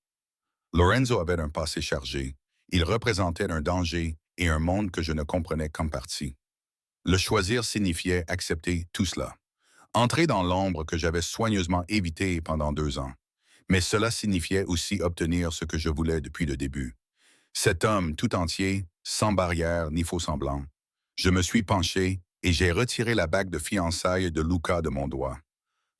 Lorenzo avait un passé chargé. Il représentait un danger et un monde que je ne comprenais qu'en partie. Le choisir signifiait accepter tout cela. Entrer dans l'ombre que j'avais soigneusement évitée pendant 2 ans. Mais cela signifiait aussi obtenir ce que je voulais depuis le début. Cet homme tout entier, sans barrière ni faux semblant. Je me suis penché et j'ai retiré la bague de fiançailles de Luca de mon doigt.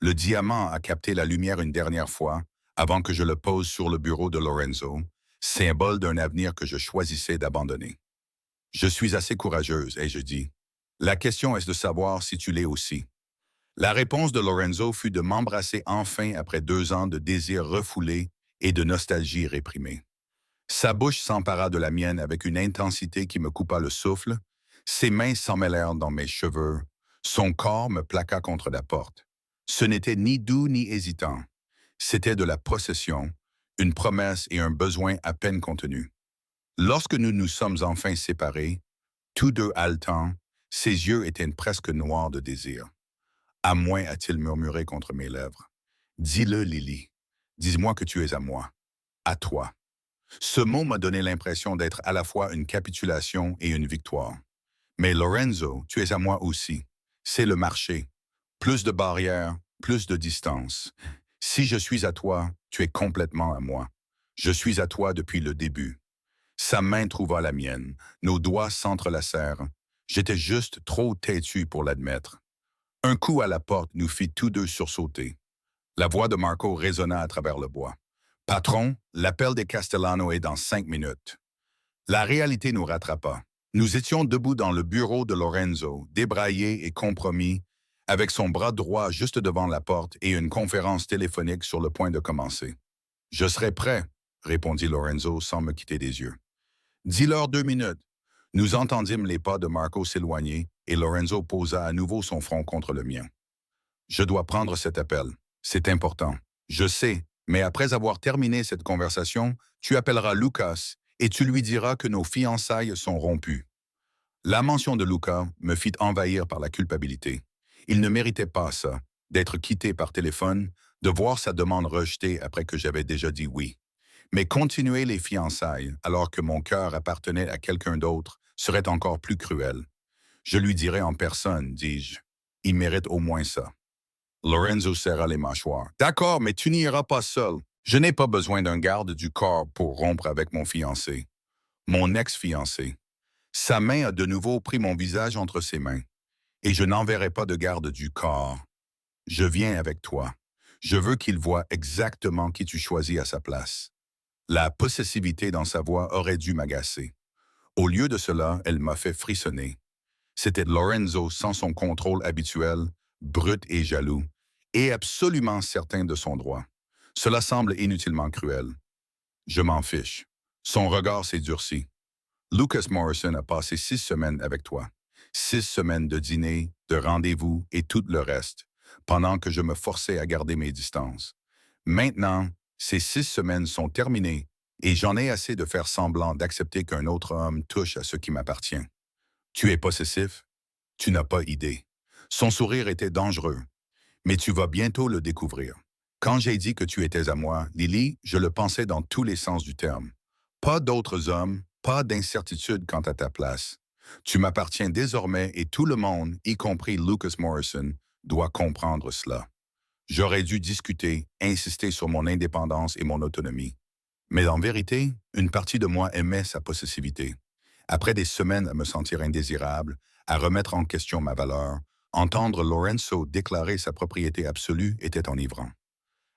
Le diamant a capté la lumière une dernière fois avant que je le pose sur le bureau de Lorenzo, symbole d'un avenir que je choisissais d'abandonner. Je suis assez courageuse, ai-je dit. La question est de savoir si tu l'es aussi. La réponse de Lorenzo fut de m'embrasser enfin après 2 ans de désirs refoulés et de nostalgie réprimée. Sa bouche s'empara de la mienne avec une intensité qui me coupa le souffle, ses mains s'emmêlèrent dans mes cheveux, son corps me plaqua contre la porte. Ce n'était ni doux ni hésitant. C'était de la possession, une promesse et un besoin à peine contenu. Lorsque nous nous sommes enfin séparés, tous deux haletants, ses yeux étaient presque noirs de désir. À moins, a-t-il murmuré contre mes lèvres. Dis-le, Lily. Dis-moi que tu es à moi. À toi. Ce mot m'a donné l'impression d'être à la fois une capitulation et une victoire. Mais Lorenzo, tu es à moi aussi. C'est le marché. Plus de barrières, plus de distance. Si je suis à toi, tu es complètement à moi. Je suis à toi depuis le début. Sa main trouva la mienne. Nos doigts s'entrelacèrent. J'étais juste trop têtu pour l'admettre. Un coup à la porte nous fit tous deux sursauter. La voix de Marco résonna à travers le bois. Patron, l'appel des Castellano est dans 5 minutes. La réalité nous rattrapa. Nous étions debout dans le bureau de Lorenzo, débraillé et compromis, avec son bras droit juste devant la porte et une conférence téléphonique sur le point de commencer. Je serai prêt, répondit Lorenzo sans me quitter des yeux. Dis-leur 2 minutes. Nous entendîmes les pas de Marco s'éloigner et Lorenzo posa à nouveau son front contre le mien. Je dois prendre cet appel. C'est important. Je sais, mais après avoir terminé cette conversation, tu appelleras Lucas et tu lui diras que nos fiançailles sont rompues. La mention de Luca me fit envahir par la culpabilité. Il ne méritait pas ça, d'être quitté par téléphone, de voir sa demande rejetée après que j'avais déjà dit oui. Mais continuer les fiançailles alors que mon cœur appartenait à quelqu'un d'autre serait encore plus cruel. Je lui dirai en personne, dis-je. Il mérite au moins ça. Lorenzo serra les mâchoires. D'accord, mais tu n'iras pas seul. Je n'ai pas besoin d'un garde du corps pour rompre avec mon fiancé. Mon ex-fiancé. Sa main a de nouveau pris mon visage entre ses mains. Et je n'enverrai pas de garde du corps. Je viens avec toi. Je veux qu'il voie exactement qui tu choisis à sa place. La possessivité dans sa voix aurait dû m'agacer. Au lieu de cela, elle m'a fait frissonner. C'était Lorenzo sans son contrôle habituel, brut et jaloux, et absolument certain de son droit. Cela semble inutilement cruel. Je m'en fiche. Son regard s'est durci. Lucas Morrison a passé 6 semaines avec toi. 6 semaines de dîner, de rendez-vous et tout le reste, pendant que je me forçais à garder mes distances. Maintenant, ces 6 semaines sont terminées et j'en ai assez de faire semblant d'accepter qu'un autre homme touche à ce qui m'appartient. Tu es possessif? Tu n'as pas idée. Son sourire était dangereux, mais tu vas bientôt le découvrir. Quand j'ai dit que tu étais à moi, Lily, je le pensais dans tous les sens du terme. Pas d'autres hommes, pas d'incertitude quant à ta place. Tu m'appartiens désormais et tout le monde, y compris Lucas Morrison, doit comprendre cela. J'aurais dû discuter, insister sur mon indépendance et mon autonomie. Mais en vérité, une partie de moi aimait sa possessivité. Après des semaines à me sentir indésirable, à remettre en question ma valeur, entendre Lorenzo déclarer sa propriété absolue était enivrant.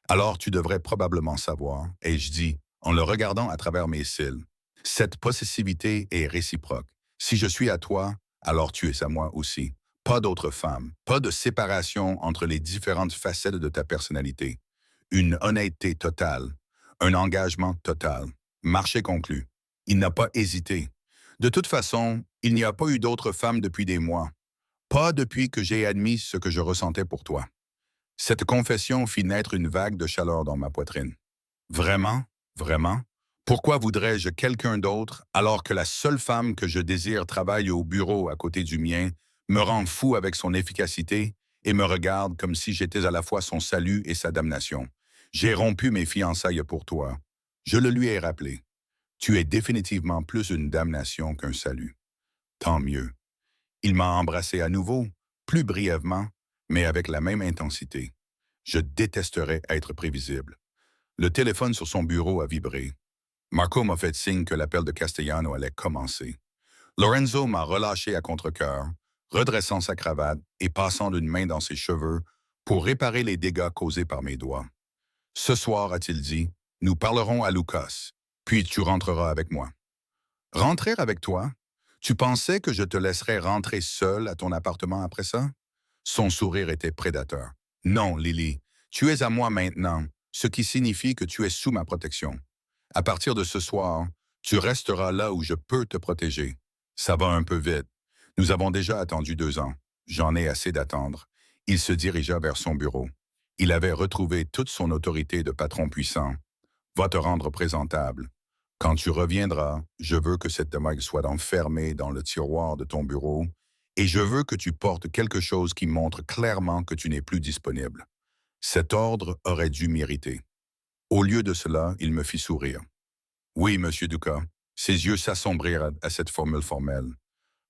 Alors tu devrais probablement savoir, ai-je dit, en le regardant à travers mes cils. Cette possessivité est réciproque. Si je suis à toi, alors tu es à moi aussi. Pas d'autre femme, pas de séparation entre les différentes facettes de ta personnalité. Une honnêteté totale, un engagement total. Marché conclu. Il n'a pas hésité. De toute façon, il n'y a pas eu d'autre femme depuis des mois. Pas depuis que j'ai admis ce que je ressentais pour toi. Cette confession fit naître une vague de chaleur dans ma poitrine. Vraiment? Vraiment? Pourquoi voudrais-je quelqu'un d'autre alors que la seule femme que je désire travaille au bureau à côté du mien, me rend fou avec son efficacité et me regarde comme si j'étais à la fois son salut et sa damnation? J'ai rompu mes fiançailles pour toi. Je le lui ai rappelé. Tu es définitivement plus une damnation qu'un salut. Tant mieux. Il m'a embrassé à nouveau, plus brièvement, mais avec la même intensité. Je détesterais être prévisible. Le téléphone sur son bureau a vibré. Marco m'a fait signe que l'appel de Castellano allait commencer. Lorenzo m'a relâché à contre-cœur, redressant sa cravate et passant d'une main dans ses cheveux pour réparer les dégâts causés par mes doigts. Ce soir, a-t-il dit, nous parlerons à Lucas, puis tu rentreras avec moi. Rentrer avec toi? Tu pensais que je te laisserais rentrer seul à ton appartement après ça? Son sourire était prédateur. Non, Lily, tu es à moi maintenant, ce qui signifie que tu es sous ma protection. À partir de ce soir, tu resteras là où je peux te protéger. Ça va un peu vite. Nous avons déjà attendu 2 ans. J'en ai assez d'attendre. Il se dirigea vers son bureau. Il avait retrouvé toute son autorité de patron puissant. Va te rendre présentable. Quand tu reviendras, je veux que cette bague soit enfermée dans le tiroir de ton bureau et je veux que tu portes quelque chose qui montre clairement que tu n'es plus disponible. Cet ordre aurait dû m'irriter. Au lieu de cela, il me fit sourire. Oui, Monsieur Ducas. Ses yeux s'assombrirent à cette formule formelle.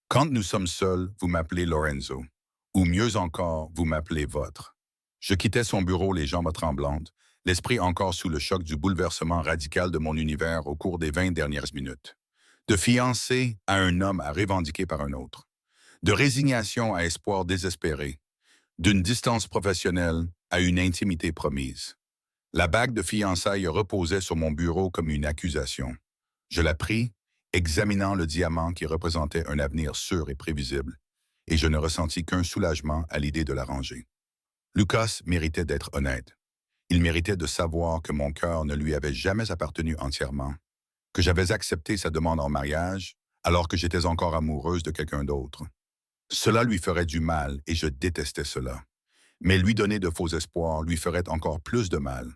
Quand nous sommes seuls, vous m'appelez Lorenzo. Ou mieux encore, vous m'appelez votre. Je quittais son bureau les jambes tremblantes, l'esprit encore sous le choc du bouleversement radical de mon univers au cours des 20 dernières minutes. De fiancé à un homme à revendiquer par un autre. De résignation à espoir désespéré. D'une distance professionnelle à une intimité promise. La bague de fiançailles reposait sur mon bureau comme une accusation. Je la pris, examinant le diamant qui représentait un avenir sûr et prévisible, et je ne ressentis qu'un soulagement à l'idée de la ranger. Lucas méritait d'être honnête. Il méritait de savoir que mon cœur ne lui avait jamais appartenu entièrement, que j'avais accepté sa demande en mariage alors que j'étais encore amoureuse de quelqu'un d'autre. Cela lui ferait du mal et je détestais cela. Mais lui donner de faux espoirs lui ferait encore plus de mal.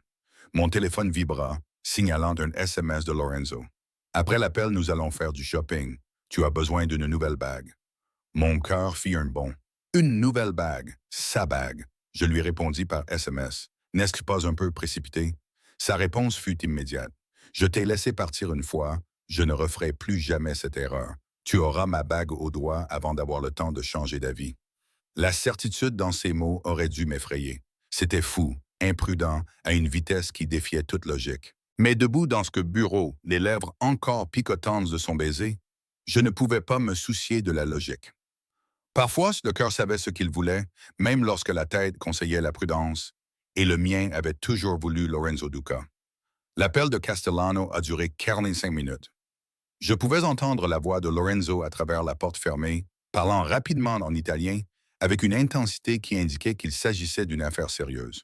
Mon téléphone vibra, signalant un SMS de Lorenzo. Après l'appel, nous allons faire du shopping. Tu as besoin d'une nouvelle bague. Mon cœur fit un bond. Une nouvelle bague, sa bague. Je lui répondis par SMS. N'est-ce pas un peu précipité? Sa réponse fut immédiate. Je t'ai laissé partir une fois, je ne referai plus jamais cette erreur. Tu auras ma bague au doigt avant d'avoir le temps de changer d'avis. La certitude dans ces mots aurait dû m'effrayer. C'était fou, imprudent, à une vitesse qui défiait toute logique. Mais debout dans ce bureau, les lèvres encore picotantes de son baiser, je ne pouvais pas me soucier de la logique. Parfois, le cœur savait ce qu'il voulait, même lorsque la tête conseillait la prudence, et le mien avait toujours voulu Lorenzo Duca. L'appel de Castellano a duré 45 minutes. Je pouvais entendre la voix de Lorenzo à travers la porte fermée, parlant rapidement en italien, avec une intensité qui indiquait qu'il s'agissait d'une affaire sérieuse.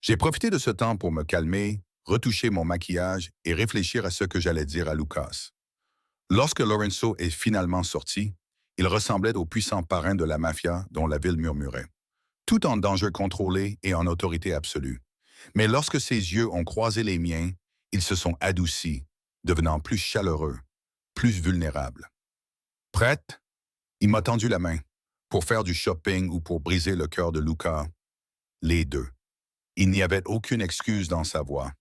J'ai profité de ce temps pour me calmer, retoucher mon maquillage et réfléchir à ce que j'allais dire à Lucas. Lorsque Lorenzo est finalement sorti, il ressemblait au puissant parrain de la mafia dont la ville murmurait, tout en danger contrôlé et en autorité absolue. Mais lorsque ses yeux ont croisé les miens, ils se sont adoucis, devenant plus chaleureux, plus vulnérables. Prête? Il m'a tendu la main, pour faire du shopping ou pour briser le cœur de Luca. Les deux. Il n'y avait aucune excuse dans sa voix.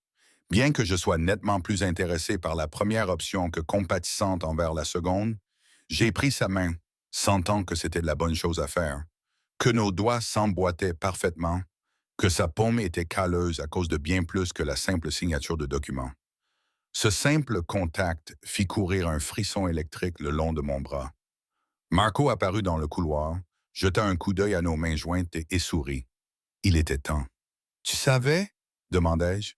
Bien que je sois nettement plus intéressé par la première option que compatissante envers la seconde, j'ai pris sa main, sentant que c'était la bonne chose à faire, que nos doigts s'emboîtaient parfaitement, que sa paume était calleuse à cause de bien plus que la simple signature de document. Ce simple contact fit courir un frisson électrique le long de mon bras. Marco apparut dans le couloir, jeta un coup d'œil à nos mains jointes et sourit. Il était temps. « Tu savais? » demandai-je.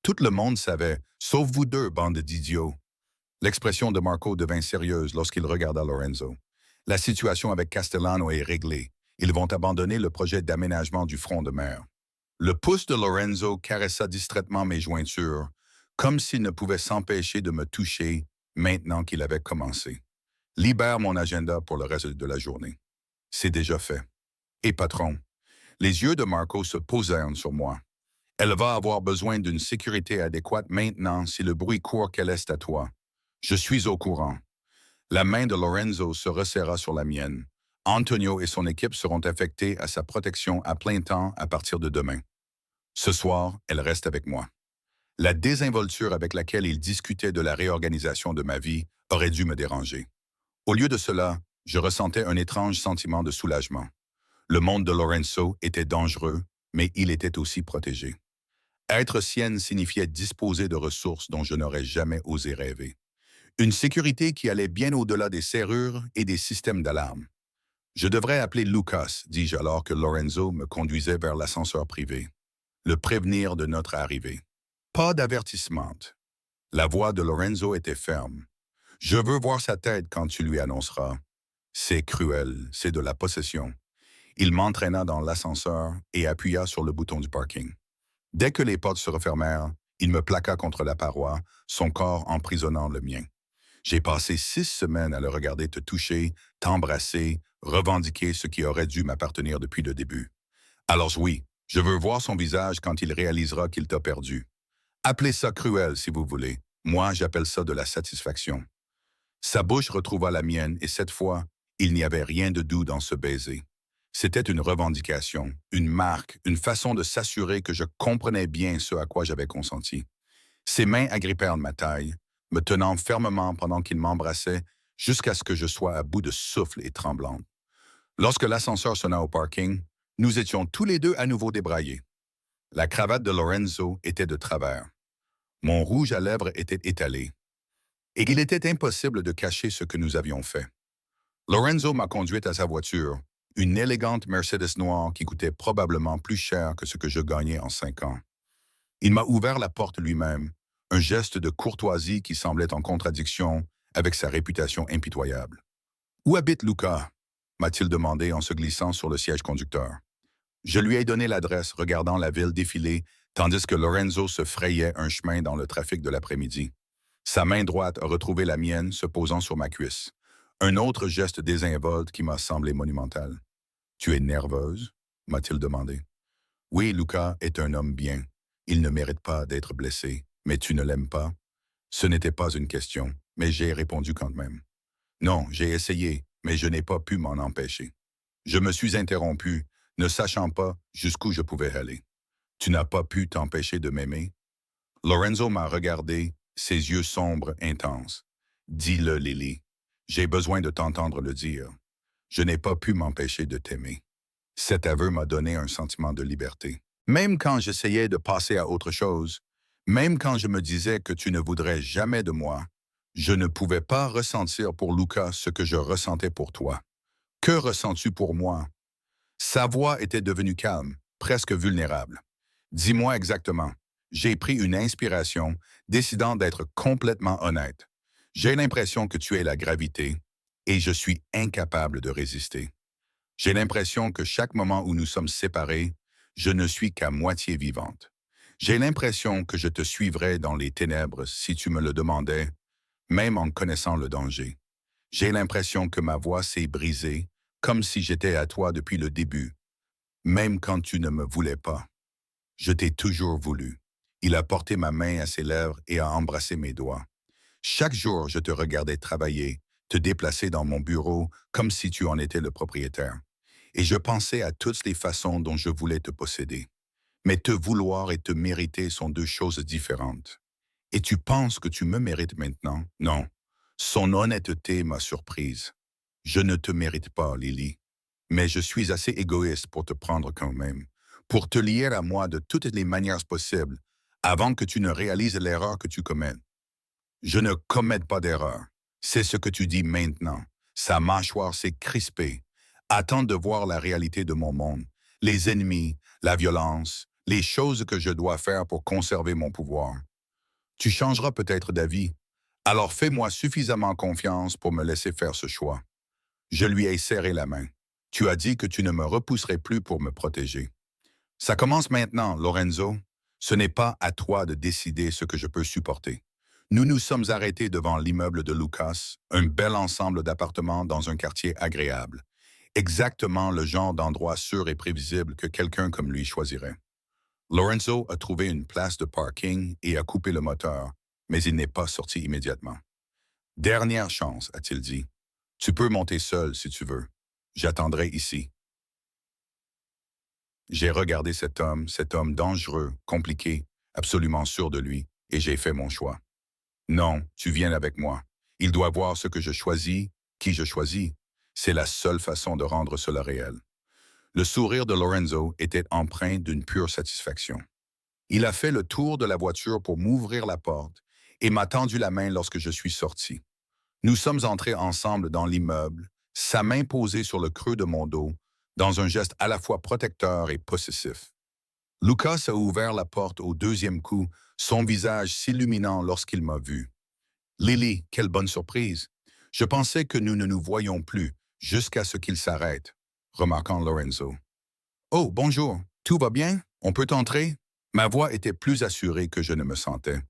Tout le monde savait, sauf vous deux, bande d'idiots. L'expression de Marco devint sérieuse lorsqu'il regarda Lorenzo. La situation avec Castellano est réglée. Ils vont abandonner le projet d'aménagement du front de mer. Le pouce de Lorenzo caressa distraitement mes jointures, comme s'il ne pouvait s'empêcher de me toucher maintenant qu'il avait commencé. Libère mon agenda pour le reste de la journée. C'est déjà fait. Et patron, les yeux de Marco se posèrent sur moi. Elle va avoir besoin d'une sécurité adéquate maintenant si le bruit court qu'elle est à toi. Je suis au courant. La main de Lorenzo se resserra sur la mienne. Antonio et son équipe seront affectés à sa protection à plein temps à partir de demain. Ce soir, elle reste avec moi. La désinvolture avec laquelle il discutait de la réorganisation de ma vie aurait dû me déranger. Au lieu de cela, je ressentais un étrange sentiment de soulagement. Le monde de Lorenzo était dangereux, mais il était aussi protégé. Être sienne signifiait disposer de ressources dont je n'aurais jamais osé rêver. Une sécurité qui allait bien au-delà des serrures et des systèmes d'alarme. Je devrais appeler Lucas, dis-je alors que Lorenzo me conduisait vers l'ascenseur privé. Le prévenir de notre arrivée. Pas d'avertissement. La voix de Lorenzo était ferme. Je veux voir sa tête quand tu lui annonceras. C'est cruel, c'est de la possession. Il m'entraîna dans l'ascenseur et appuya sur le bouton du parking. Dès que les portes se refermèrent, il me plaqua contre la paroi, son corps emprisonnant le mien. J'ai passé 6 semaines à le regarder te toucher, t'embrasser, revendiquer ce qui aurait dû m'appartenir depuis le début. Alors oui, je veux voir son visage quand il réalisera qu'il t'a perdu. Appelez ça cruel si vous voulez. Moi, j'appelle ça de la satisfaction. Sa bouche retrouva la mienne et cette fois, il n'y avait rien de doux dans ce baiser. C'était une revendication, une marque, une façon de s'assurer que je comprenais bien ce à quoi j'avais consenti. Ses mains agrippèrent ma taille, me tenant fermement pendant qu'il m'embrassait jusqu'à ce que je sois à bout de souffle et tremblante. Lorsque l'ascenseur sonna au parking, nous étions tous les deux à nouveau débraillés. La cravate de Lorenzo était de travers. Mon rouge à lèvres était étalé. Et il était impossible de cacher ce que nous avions fait. Lorenzo m'a conduite à sa voiture, une élégante Mercedes noire qui coûtait probablement plus cher que ce que je gagnais en 5 ans. Il m'a ouvert la porte lui-même, un geste de courtoisie qui semblait en contradiction avec sa réputation impitoyable. « Où habite Luca ?» m'a-t-il demandé en se glissant sur le siège conducteur. Je lui ai donné l'adresse, regardant la ville défiler, tandis que Lorenzo se frayait un chemin dans le trafic de l'après-midi. Sa main droite a retrouvé la mienne, se posant sur ma cuisse. Un autre geste désinvolte qui m'a semblé monumental. « Tu es nerveuse ?» m'a-t-il demandé. « Oui, Luca est un homme bien. Il ne mérite pas d'être blessé. Mais tu ne l'aimes pas ?» Ce n'était pas une question, mais j'ai répondu quand même. « Non, j'ai essayé, mais je n'ai pas pu m'en empêcher. Je me suis interrompu, ne sachant pas jusqu'où je pouvais aller. Tu n'as pas pu t'empêcher de m'aimer ?» Lorenzo m'a regardé, ses yeux sombres, intenses. « Dis-le, Lily. J'ai besoin de t'entendre le dire. Je n'ai pas pu m'empêcher de t'aimer. » Cet aveu m'a donné un sentiment de liberté. Même quand j'essayais de passer à autre chose, même quand je me disais que tu ne voudrais jamais de moi, je ne pouvais pas ressentir pour Luca ce que je ressentais pour toi. Que ressens-tu pour moi? Sa voix était devenue calme, presque vulnérable. Dis-moi exactement. J'ai pris une inspiration, décidant d'être complètement honnête. J'ai l'impression que tu es la gravité et je suis incapable de résister. J'ai l'impression que chaque moment où nous sommes séparés, je ne suis qu'à moitié vivante. J'ai l'impression que je te suivrais dans les ténèbres si tu me le demandais, même en connaissant le danger. J'ai l'impression que ma voix s'est brisée, comme si j'étais à toi depuis le début, même quand tu ne me voulais pas. Je t'ai toujours voulu. Il a porté ma main à ses lèvres et a embrassé mes doigts. Chaque jour, je te regardais travailler, te déplacer dans mon bureau comme si tu en étais le propriétaire. Et je pensais à toutes les façons dont je voulais te posséder. Mais te vouloir et te mériter sont deux choses différentes. Et tu penses que tu me mérites maintenant? Non. Son honnêteté m'a surprise. Je ne te mérite pas, Lily. Mais je suis assez égoïste pour te prendre quand même, pour te lier à moi de toutes les manières possibles, avant que tu ne réalises l'erreur que tu commets. Je ne commets pas d'erreur. C'est ce que tu dis maintenant. Sa mâchoire s'est crispée. Attends de voir la réalité de mon monde, les ennemis, la violence, les choses que je dois faire pour conserver mon pouvoir. Tu changeras peut-être d'avis. Alors fais-moi suffisamment confiance pour me laisser faire ce choix. Je lui ai serré la main. Tu as dit que tu ne me repousserais plus pour me protéger. Ça commence maintenant, Lorenzo. Ce n'est pas à toi de décider ce que je peux supporter. Nous nous sommes arrêtés devant l'immeuble de Lucas, un bel ensemble d'appartements dans un quartier agréable. Exactement le genre d'endroit sûr et prévisible que quelqu'un comme lui choisirait. Lorenzo a trouvé une place de parking et a coupé le moteur, mais il n'est pas sorti immédiatement. Dernière chance, a-t-il dit. Tu peux monter seul si tu veux. J'attendrai ici. J'ai regardé cet homme dangereux, compliqué, absolument sûr de lui, et j'ai fait mon choix. Non, tu viens avec moi. Il doit voir ce que je choisis, qui je choisis. C'est la seule façon de rendre cela réel. Le sourire de Lorenzo était empreint d'une pure satisfaction. Il a fait le tour de la voiture pour m'ouvrir la porte et m'a tendu la main lorsque je suis sorti. Nous sommes entrés ensemble dans l'immeuble, sa main posée sur le creux de mon dos, dans un geste à la fois protecteur et possessif. Lucas a ouvert la porte au deuxième coup, son visage s'illuminant lorsqu'il m'a vu. Lily, quelle bonne surprise! Je pensais que nous ne nous voyions plus, jusqu'à ce qu'il s'arrête, remarquant Lorenzo. Oh, bonjour, tout va bien? On peut entrer? Ma voix était plus assurée que je ne me sentais.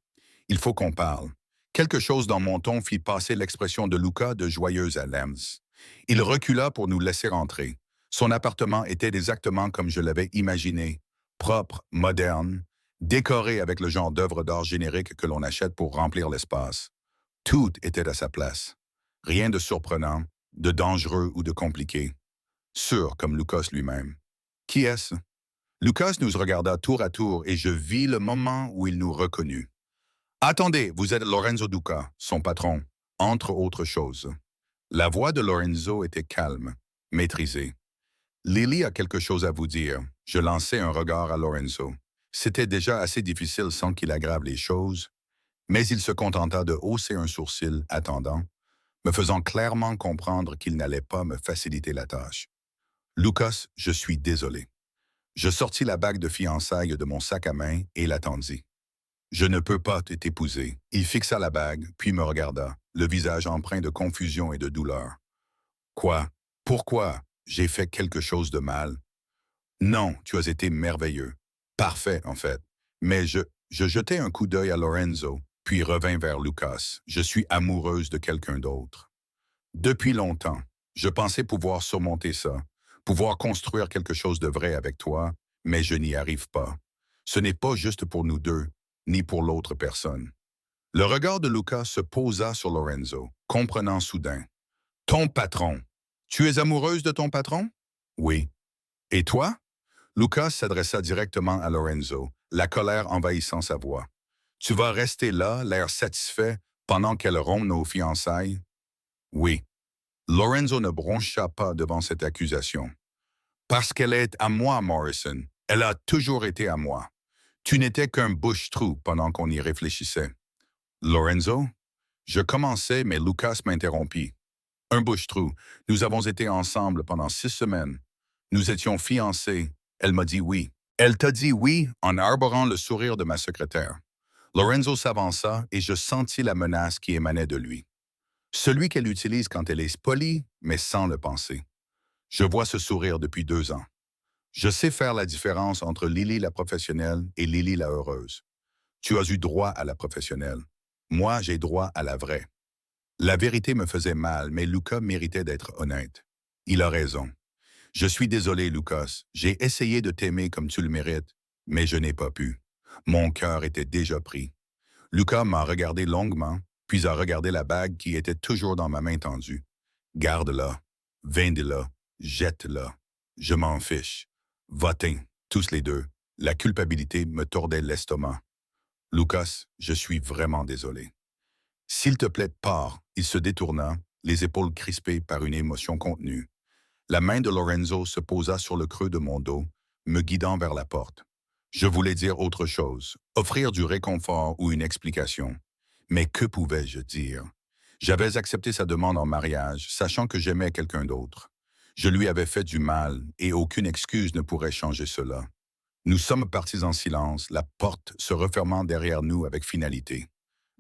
Il faut qu'on parle. Quelque chose dans mon ton fit passer l'expression de Luca de joyeuse à Lems. Il recula pour nous laisser entrer. Son appartement était exactement comme je l'avais imaginé, propre, moderne, décoré avec le genre d'œuvre d'art générique que l'on achète pour remplir l'espace. Tout était à sa place. Rien de surprenant, de dangereux ou de compliqué. Sûr comme Lucas lui-même. Qui est-ce? Lucas nous regarda tour à tour et je vis le moment où il nous reconnut. Attendez, vous êtes Lorenzo Duca, son patron, entre autres choses. La voix de Lorenzo était calme, maîtrisée. Lily a quelque chose à vous dire. Je lançai un regard à Lorenzo. C'était déjà assez difficile sans qu'il aggrave les choses, mais il se contenta de hausser un sourcil, attendant, me faisant clairement comprendre qu'il n'allait pas me faciliter la tâche. Lucas, je suis désolé. Je sortis la bague de fiançailles de mon sac à main et l'attendis. Je ne peux pas t'épouser. Il fixa la bague, puis me regarda, le visage empreint de confusion et de douleur. Quoi? Pourquoi? J'ai fait quelque chose de mal? Non, tu as été merveilleux. Parfait, en fait. Mais je jetai un coup d'œil à Lorenzo, puis revins vers Lucas. Je suis amoureuse de quelqu'un d'autre. Depuis longtemps, je pensais pouvoir surmonter ça, pouvoir construire quelque chose de vrai avec toi, mais je n'y arrive pas. Ce n'est pas juste pour nous deux, ni pour l'autre personne. Le regard de Luca se posa sur Lorenzo, comprenant soudain. Ton patron. Tu es amoureuse de ton patron? Oui. Et toi? Lucas s'adressa directement à Lorenzo, la colère envahissant sa voix. Tu vas rester là, l'air satisfait, pendant qu'elle rompt nos fiançailles? Oui. Lorenzo ne broncha pas devant cette accusation. Parce qu'elle est à moi, Morrison, Elle a toujours été à moi. Tu n'étais qu'un bouche-trou pendant qu'on y réfléchissait. Lorenzo? Je commençais, mais Lucas m'interrompit. Un bouche-trou. Nous avons été ensemble pendant 6 semaines. Nous étions fiancés. Elle m'a dit oui. Elle t'a dit oui en arborant le sourire de ma secrétaire. Lorenzo s'avança et je sentis la menace qui émanait de lui. Celui qu'elle utilise quand elle est polie, mais sans le penser. Je vois ce sourire depuis 2 ans. Je sais faire la différence entre Lily la professionnelle et Lily la heureuse. Tu as eu droit à la professionnelle. Moi, j'ai droit à la vraie. La vérité me faisait mal, mais Lucas méritait d'être honnête. Il a raison. Je suis désolé, Lucas. J'ai essayé de t'aimer comme tu le mérites, mais je n'ai pas pu. Mon cœur était déjà pris. Lucas m'a regardé longuement, puis a regardé la bague qui était toujours dans ma main tendue. Garde-la, vende-la, jette-la. Je m'en fiche. Va-t'en, tous les deux. La culpabilité me tordait l'estomac. Lucas, je suis vraiment désolé. S'il te plaît, pars. Il se détourna, les épaules crispées par une émotion contenue. La main de Lorenzo se posa sur le creux de mon dos, me guidant vers la porte. Je voulais dire autre chose, offrir du réconfort ou une explication. Mais que pouvais-je dire? J'avais accepté sa demande en mariage, sachant que j'aimais quelqu'un d'autre. Je lui avais fait du mal, et aucune excuse ne pourrait changer cela. Nous sommes partis en silence, la porte se refermant derrière nous avec finalité.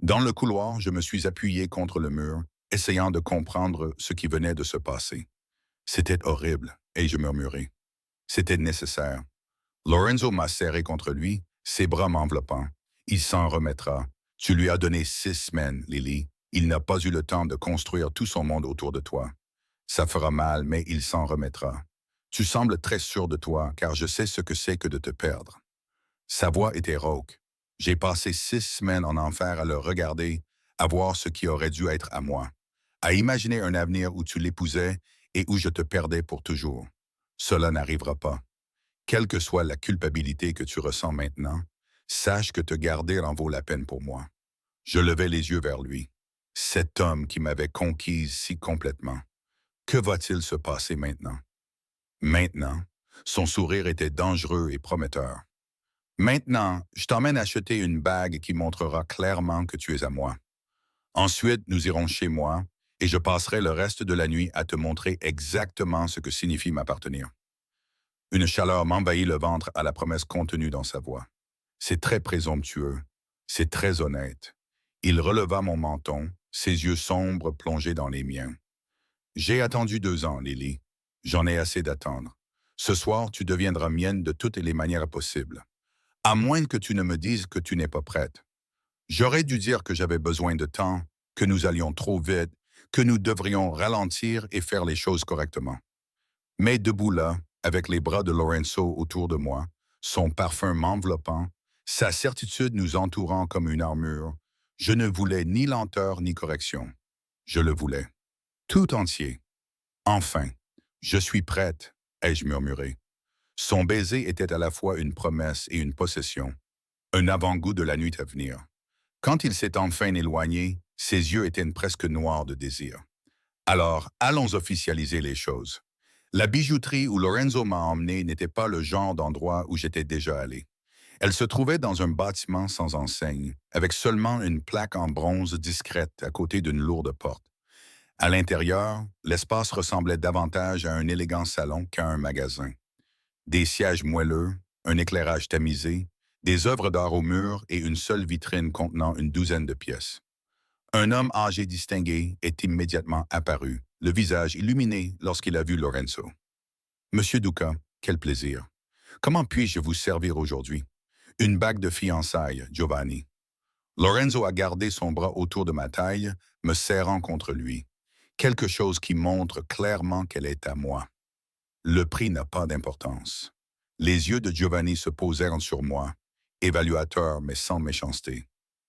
Dans le couloir, je me suis appuyé contre le mur, essayant de comprendre ce qui venait de se passer. C'était horrible, et je murmurai. C'était nécessaire. Lorenzo m'a serré contre lui, ses bras m'enveloppant. Il s'en remettra. Tu lui as donné 6 semaines, Lily. Il n'a pas eu le temps de construire tout son monde autour de toi. Ça fera mal, mais il s'en remettra. Tu sembles très sûr de toi, car je sais ce que c'est que de te perdre. Sa voix était rauque. J'ai passé 6 semaines en enfer à le regarder, à voir ce qui aurait dû être à moi, à imaginer un avenir où tu l'épousais et où je te perdais pour toujours. Cela n'arrivera pas. Quelle que soit la culpabilité que tu ressens maintenant, sache que te garder en vaut la peine pour moi. Je levai les yeux vers lui. Cet homme qui m'avait conquise si complètement. Que va-t-il se passer maintenant? Maintenant, son sourire était dangereux et prometteur. Maintenant, je t'emmène acheter une bague qui montrera clairement que tu es à moi. Ensuite, nous irons chez moi et je passerai le reste de la nuit à te montrer exactement ce que signifie m'appartenir. Une chaleur m'envahit le ventre à la promesse contenue dans sa voix. C'est très présomptueux, c'est très honnête. Il releva mon menton, ses yeux sombres plongés dans les miens. J'ai attendu 2 ans, Lily. J'en ai assez d'attendre. Ce soir, tu deviendras mienne de toutes les manières possibles. À moins que tu ne me dises que tu n'es pas prête. J'aurais dû dire que j'avais besoin de temps, que nous allions trop vite, que nous devrions ralentir et faire les choses correctement. Mais debout là, avec les bras de Lorenzo autour de moi, son parfum m'enveloppant, sa certitude nous entourant comme une armure, je ne voulais ni lenteur ni correction. Je le voulais. Tout entier. Enfin, je suis prête, ai-je murmuré. Son baiser était à la fois une promesse et une possession, un avant-goût de la nuit à venir. Quand il s'est enfin éloigné, ses yeux étaient presque noirs de désir. Alors, allons officialiser les choses. La bijouterie où Lorenzo m'a emmené n'était pas le genre d'endroit où j'étais déjà allé. Elle se trouvait dans un bâtiment sans enseigne, avec seulement une plaque en bronze discrète à côté d'une lourde porte. À l'intérieur, l'espace ressemblait davantage à un élégant salon qu'à un magasin. Des sièges moelleux, un éclairage tamisé, des œuvres d'art au mur et une seule vitrine contenant une douzaine de pièces. Un homme âgé distingué est immédiatement apparu, le visage illuminé lorsqu'il a vu Lorenzo. « Monsieur Duca, quel plaisir. Comment puis-je vous servir aujourd'hui? Une bague de fiançailles, Giovanni. » Lorenzo a gardé son bras autour de ma taille, me serrant contre lui. Quelque chose qui montre clairement qu'elle est à moi. Le prix n'a pas d'importance. Les yeux de Giovanni se posèrent sur moi, évaluateur mais sans méchanceté.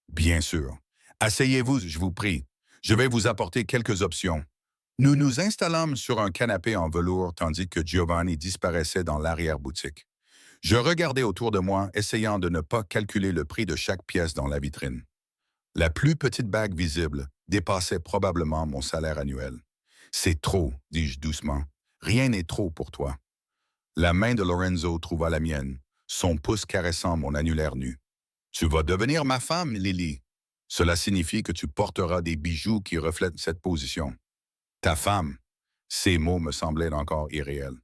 Bien sûr. Asseyez-vous, je vous prie. Je vais vous apporter quelques options. Nous nous installâmes sur un canapé en velours tandis que Giovanni disparaissait dans l'arrière-boutique. Je regardais autour de moi, essayant de ne pas calculer le prix de chaque pièce dans la vitrine. La plus petite bague visible dépassait probablement mon salaire annuel. « C'est trop, dis-je doucement. Rien n'est trop pour toi. » La main de Lorenzo trouva la mienne. son pouce caressant mon annulaire nu. Tu vas devenir ma femme, Lily. Cela signifie que tu porteras des bijoux qui reflètent cette position. Ta femme. Ces mots me semblaient encore irréels.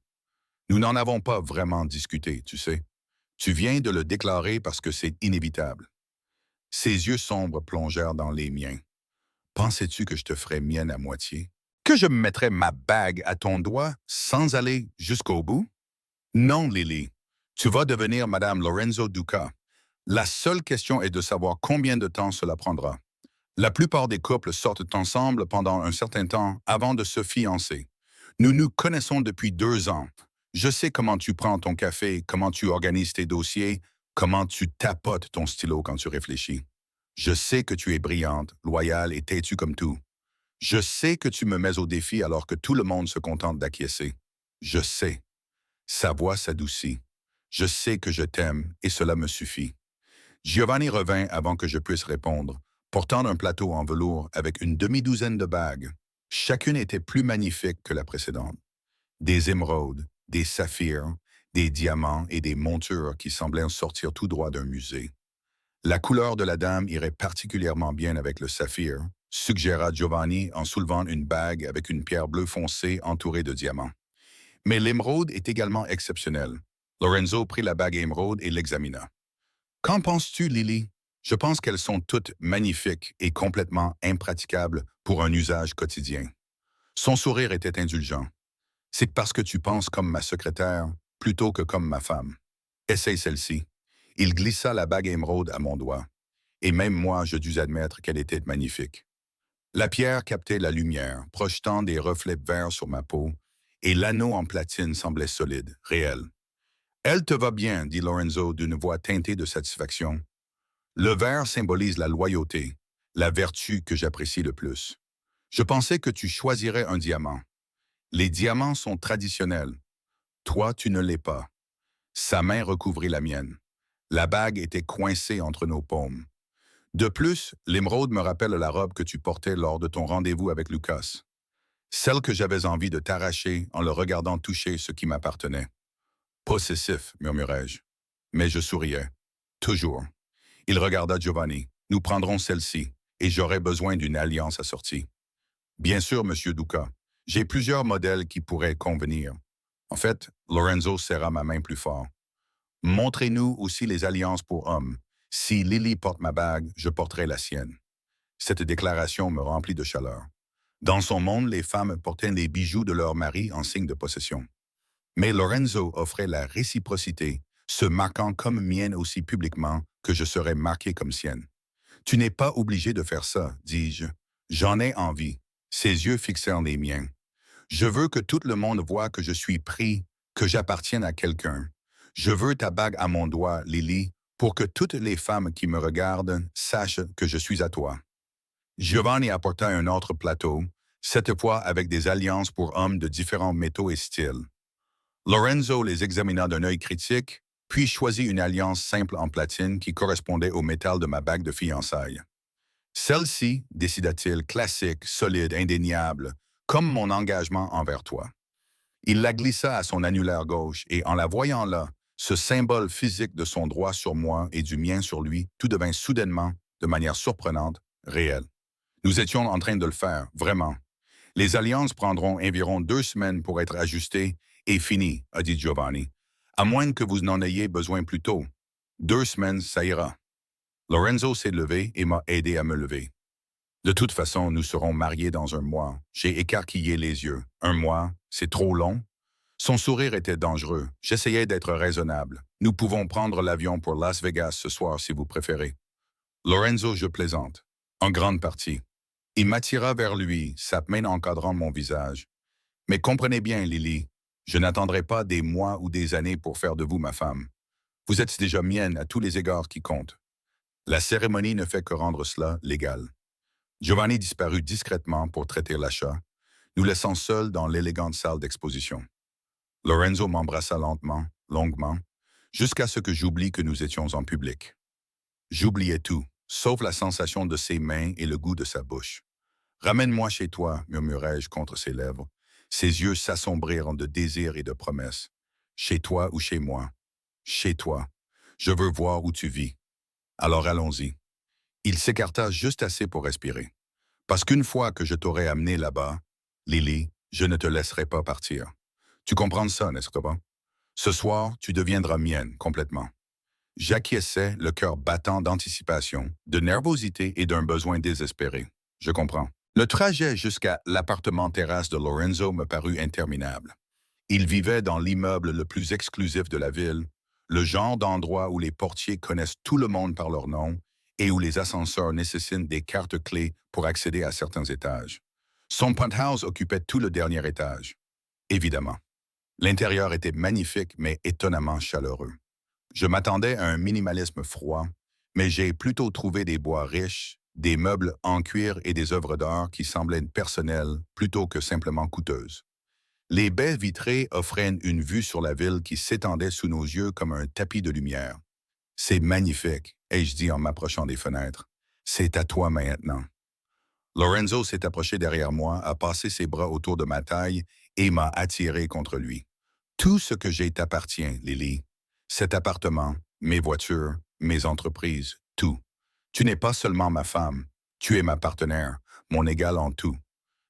Nous n'en avons pas vraiment discuté, tu sais. Tu viens de le déclarer parce que c'est inévitable. Ses yeux sombres plongèrent dans les miens. Pensais-tu que je te ferais mienne à moitié? Que je me mettrais ma bague à ton doigt sans aller jusqu'au bout? Non, Lily. Tu vas devenir Madame Lorenzo Duca. La seule question est de savoir combien de temps cela prendra. La plupart des couples sortent ensemble pendant un certain temps avant de se fiancer. Nous nous connaissons depuis 2 ans. Je sais comment tu prends ton café, comment tu organises tes dossiers, comment tu tapotes ton stylo quand tu réfléchis. Je sais que tu es brillante, loyale et têtue comme tout. Je sais que tu me mets au défi alors que tout le monde se contente d'acquiescer. Je sais. Sa voix s'adoucit. Je sais que je t'aime et cela me suffit. Giovanni revint avant que je puisse répondre, portant un plateau en velours avec une demi-douzaine de bagues. Chacune était plus magnifique que la précédente. Des émeraudes, des saphirs, des diamants et des montures qui semblaient sortir tout droit d'un musée. La couleur de la dame irait particulièrement bien avec le saphir, suggéra Giovanni en soulevant une bague avec une pierre bleue foncée entourée de diamants. Mais l'émeraude est également exceptionnelle. Lorenzo prit la bague émeraude et l'examina. Qu'en penses-tu, Lily? Je pense qu'elles sont toutes magnifiques et complètement impraticables pour un usage quotidien. Son sourire était indulgent. C'est parce que tu penses comme ma secrétaire plutôt que comme ma femme. Essaye celle-ci. Il glissa la bague émeraude à mon doigt. Et même moi, je dus admettre qu'elle était magnifique. La pierre captait la lumière, projetant des reflets verts sur ma peau, et l'anneau en platine semblait solide, réel. Elle te va bien, dit Lorenzo d'une voix teintée de satisfaction. Le vert symbolise la loyauté, la vertu que j'apprécie le plus. Je pensais que tu choisirais un diamant. Les diamants sont traditionnels. Toi, tu ne l'es pas. Sa main recouvrit la mienne. La bague était coincée entre nos paumes. De plus, l'émeraude me rappelle la robe que tu portais lors de ton rendez-vous avec Lucas. Celle que j'avais envie de t'arracher en le regardant toucher ce qui m'appartenait. Possessif, murmurai-je. Mais je souriais. Toujours. Il regarda Giovanni. Nous prendrons celle-ci, et j'aurai besoin d'une alliance assortie. Bien sûr, Monsieur Duca. J'ai plusieurs modèles qui pourraient convenir. En fait, Lorenzo serra ma main plus fort. Montrez-nous aussi les alliances pour hommes. Si Lily porte ma bague, je porterai la sienne. Cette déclaration me remplit de chaleur. Dans son monde, les femmes portaient les bijoux de leur mari en signe de possession. Mais Lorenzo offrait la réciprocité, se marquant comme mienne aussi publiquement que je serais marqué comme sienne. Tu n'es pas obligé de faire ça, dis-je. J'en ai envie. Ses yeux fixèrent les miens. Je veux que tout le monde voie que je suis pris, que j'appartienne à quelqu'un. Je veux ta bague à mon doigt, Lily, pour que toutes les femmes qui me regardent sachent que je suis à toi. Giovanni apporta un autre plateau, cette fois avec des alliances pour hommes de différents métaux et styles. Lorenzo les examina d'un œil critique, puis choisit une alliance simple en platine qui correspondait au métal de ma bague de fiançailles. Celle-ci, décida-t-il, classique, solide, indéniable, comme mon engagement envers toi. Il la glissa à son annulaire gauche et en la voyant là, ce symbole physique de son droit sur moi et du mien sur lui, tout devint soudainement, de manière surprenante, réel. Nous étions en train de le faire, vraiment. Les alliances prendront environ 2 semaines pour être ajustées et finies, a dit Giovanni, à moins que vous n'en ayez besoin plus tôt. 2 semaines, ça ira. Lorenzo s'est levé et m'a aidé à me lever. De toute façon, nous serons mariés dans 1 mois. J'ai écarquillé les yeux. 1 mois, c'est trop long? Son sourire était dangereux. J'essayais d'être raisonnable. Nous pouvons prendre l'avion pour Las Vegas ce soir si vous préférez. Lorenzo, je plaisante. En grande partie. Il m'attira vers lui, sa main encadrant mon visage. Mais comprenez bien, Lily, je n'attendrai pas des mois ou des années pour faire de vous ma femme. Vous êtes déjà mienne à tous les égards qui comptent. La cérémonie ne fait que rendre cela légal. Giovanni disparut discrètement pour traiter l'achat, nous laissant seuls dans l'élégante salle d'exposition. Lorenzo m'embrassa lentement, longuement, jusqu'à ce que j'oublie que nous étions en public. J'oubliais tout, sauf la sensation de ses mains et le goût de sa bouche. « Ramène-moi chez toi », murmurai-je contre ses lèvres. Ses yeux s'assombrirent de désir et de promesses. « Chez toi ou chez moi? Chez toi. » Je veux voir où tu vis. Alors allons-y. Il s'écarta juste assez pour respirer. Parce qu'une fois que je t'aurai amené là-bas, Lily, je ne te laisserai pas partir. Tu comprends ça, n'est-ce pas? Ce soir, tu deviendras mienne complètement. J'acquiesçais, le cœur battant d'anticipation, de nervosité et d'un besoin désespéré. Je comprends. Le trajet jusqu'à l'appartement terrasse de Lorenzo me parut interminable. Il vivait dans l'immeuble le plus exclusif de la ville, le genre d'endroit où les portiers connaissent tout le monde par leur nom et où les ascenseurs nécessitent des cartes clés pour accéder à certains étages. Son penthouse occupait tout le dernier étage. Évidemment. L'intérieur était magnifique mais étonnamment chaleureux. Je m'attendais à un minimalisme froid, mais j'ai plutôt trouvé des bois riches, des meubles en cuir et des œuvres d'art qui semblaient personnelles plutôt que simplement coûteuses. Les baies vitrées offraient une vue sur la ville qui s'étendait sous nos yeux comme un tapis de lumière. C'est magnifique, ai-je dit en m'approchant des fenêtres. C'est à toi maintenant. Lorenzo s'est approché derrière moi, a passé ses bras autour de ma taille et m'a attiré contre lui. Tout ce que j'ai t'appartient, Lily. Cet appartement, mes voitures, mes entreprises, tout. Tu n'es pas seulement ma femme, tu es ma partenaire, mon égal en tout.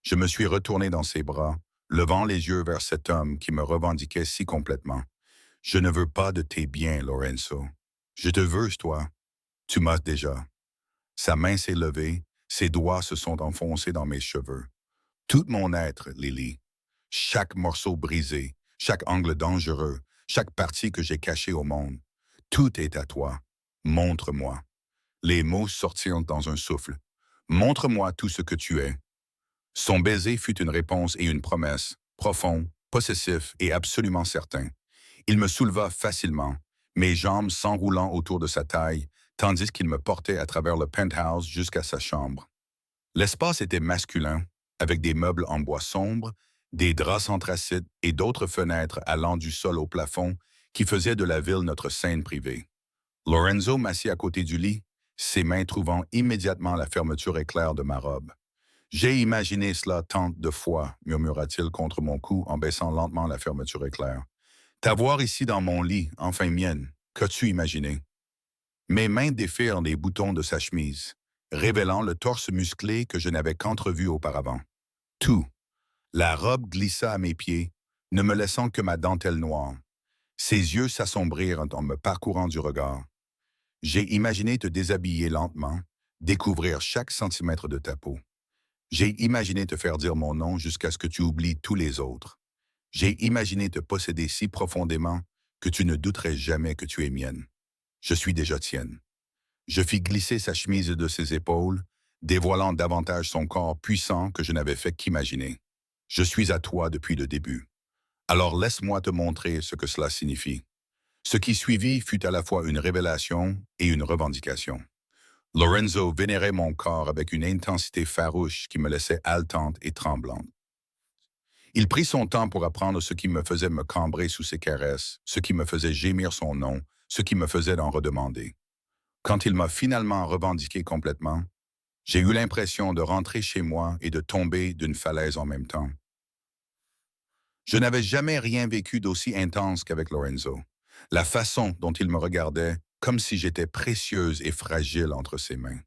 Je me suis retourné dans ses bras, levant les yeux vers cet homme qui me revendiquait si complètement. Je ne veux pas de tes biens, Lorenzo. Je te veux, toi. Tu m'as déjà. Sa main s'est levée, ses doigts se sont enfoncés dans mes cheveux. Tout mon être, Lily. Chaque morceau brisé, chaque angle dangereux, chaque partie que j'ai cachée au monde. Tout est à toi. Montre-moi. Les mots sortirent dans un souffle. Montre-moi tout ce que tu es. Son baiser fut une réponse et une promesse, profond, possessif et absolument certain. Il me souleva facilement, mes jambes s'enroulant autour de sa taille, tandis qu'il me portait à travers le penthouse jusqu'à sa chambre. L'espace était masculin, avec des meubles en bois sombre, des draps anthracite et d'autres fenêtres allant du sol au plafond qui faisaient de la ville notre scène privée. Lorenzo m'assit à côté du lit, ses mains trouvant immédiatement la fermeture éclair de ma robe. J'ai imaginé cela tant de fois, murmura-t-il contre mon cou en baissant lentement la fermeture éclair. T'avoir ici dans mon lit, enfin mienne, qu'as-tu imaginé? Mes mains défirent les boutons de sa chemise, révélant le torse musclé que je n'avais qu'entrevu auparavant. Tout. La robe glissa à mes pieds, ne me laissant que ma dentelle noire. Ses yeux s'assombrirent en me parcourant du regard. J'ai imaginé te déshabiller lentement, découvrir chaque centimètre de ta peau. J'ai imaginé te faire dire mon nom jusqu'à ce que tu oublies tous les autres. J'ai imaginé te posséder si profondément que tu ne douterais jamais que tu es mienne. Je suis déjà tienne. Je fis glisser sa chemise de ses épaules, dévoilant davantage son corps puissant que je n'avais fait qu'imaginer. Je suis à toi depuis le début. Alors laisse-moi te montrer ce que cela signifie. Ce qui suivit fut à la fois une révélation et une revendication. Lorenzo vénérait mon corps avec une intensité farouche qui me laissait haletante et tremblante. Il prit son temps pour apprendre ce qui me faisait me cambrer sous ses caresses, ce qui me faisait gémir son nom, ce qui me faisait en redemander. Quand il m'a finalement revendiqué complètement, j'ai eu l'impression de rentrer chez moi et de tomber d'une falaise en même temps. Je n'avais jamais rien vécu d'aussi intense qu'avec Lorenzo. La façon dont il me regardait, comme si j'étais précieuse et fragile entre ses mains.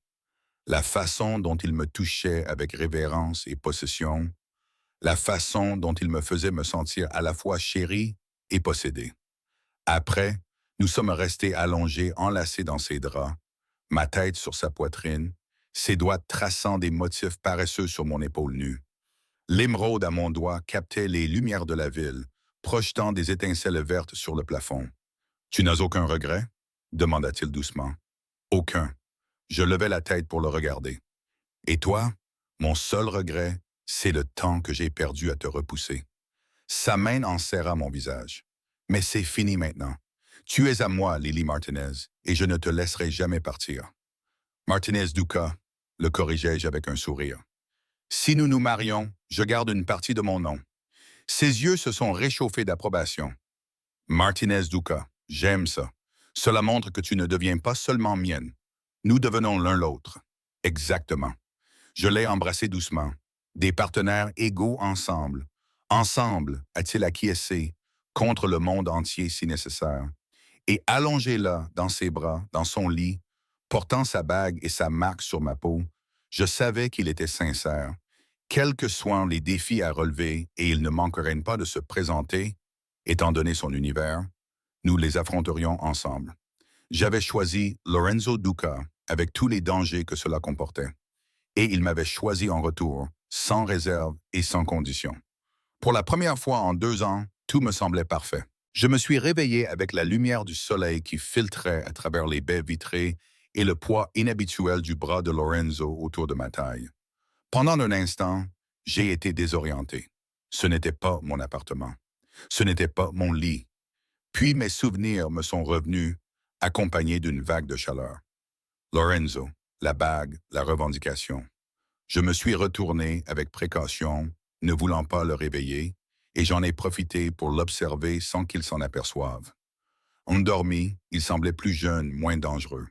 La façon dont il me touchait avec révérence et possession. La façon dont il me faisait me sentir à la fois chérie et possédée. Après, nous sommes restés allongés, enlacés dans ses draps, ma tête sur sa poitrine, ses doigts traçant des motifs paresseux sur mon épaule nue. L'émeraude à mon doigt captait les lumières de la ville, projetant des étincelles vertes sur le plafond. « Tu n'as aucun regret ?» demanda-t-il doucement. « Aucun. » Je levai la tête pour le regarder. « Et toi, mon seul regret, c'est le temps que j'ai perdu à te repousser. » Sa main enserra mon visage. « Mais c'est fini maintenant. Tu es à moi, Lily Martinez, et je ne te laisserai jamais partir. » Martinez Duca, le corrigeai-je avec un sourire. « Si nous nous marions, je garde une partie de mon nom. » Ses yeux se sont réchauffés d'approbation. « Martinez Duca, j'aime ça. Cela montre que tu ne deviens pas seulement mienne. Nous devenons l'un l'autre. » Exactement. Je l'ai embrassé doucement. Des partenaires égaux ensemble. Ensemble, a-t-il acquiescé, contre le monde entier si nécessaire. Et allongé là, dans ses bras, dans son lit, portant sa bague et sa marque sur ma peau, je savais qu'il était sincère. Quels que soient les défis à relever, et il ne manquerait pas de se présenter, étant donné son univers, nous les affronterions ensemble. J'avais choisi Lorenzo Duca avec tous les dangers que cela comportait. Et il m'avait choisi en retour, sans réserve et sans condition. Pour la première fois en 2 ans, tout me semblait parfait. Je me suis réveillé avec la lumière du soleil qui filtrait à travers les baies vitrées et le poids inhabituel du bras de Lorenzo autour de ma taille. Pendant un instant, j'ai été désorienté. Ce n'était pas mon appartement. Ce n'était pas mon lit. Puis mes souvenirs me sont revenus, accompagnés d'une vague de chaleur. Lorenzo, la bague, la revendication. Je me suis retourné avec précaution, ne voulant pas le réveiller, et j'en ai profité pour l'observer sans qu'il s'en aperçoive. Endormi, il semblait plus jeune, moins dangereux.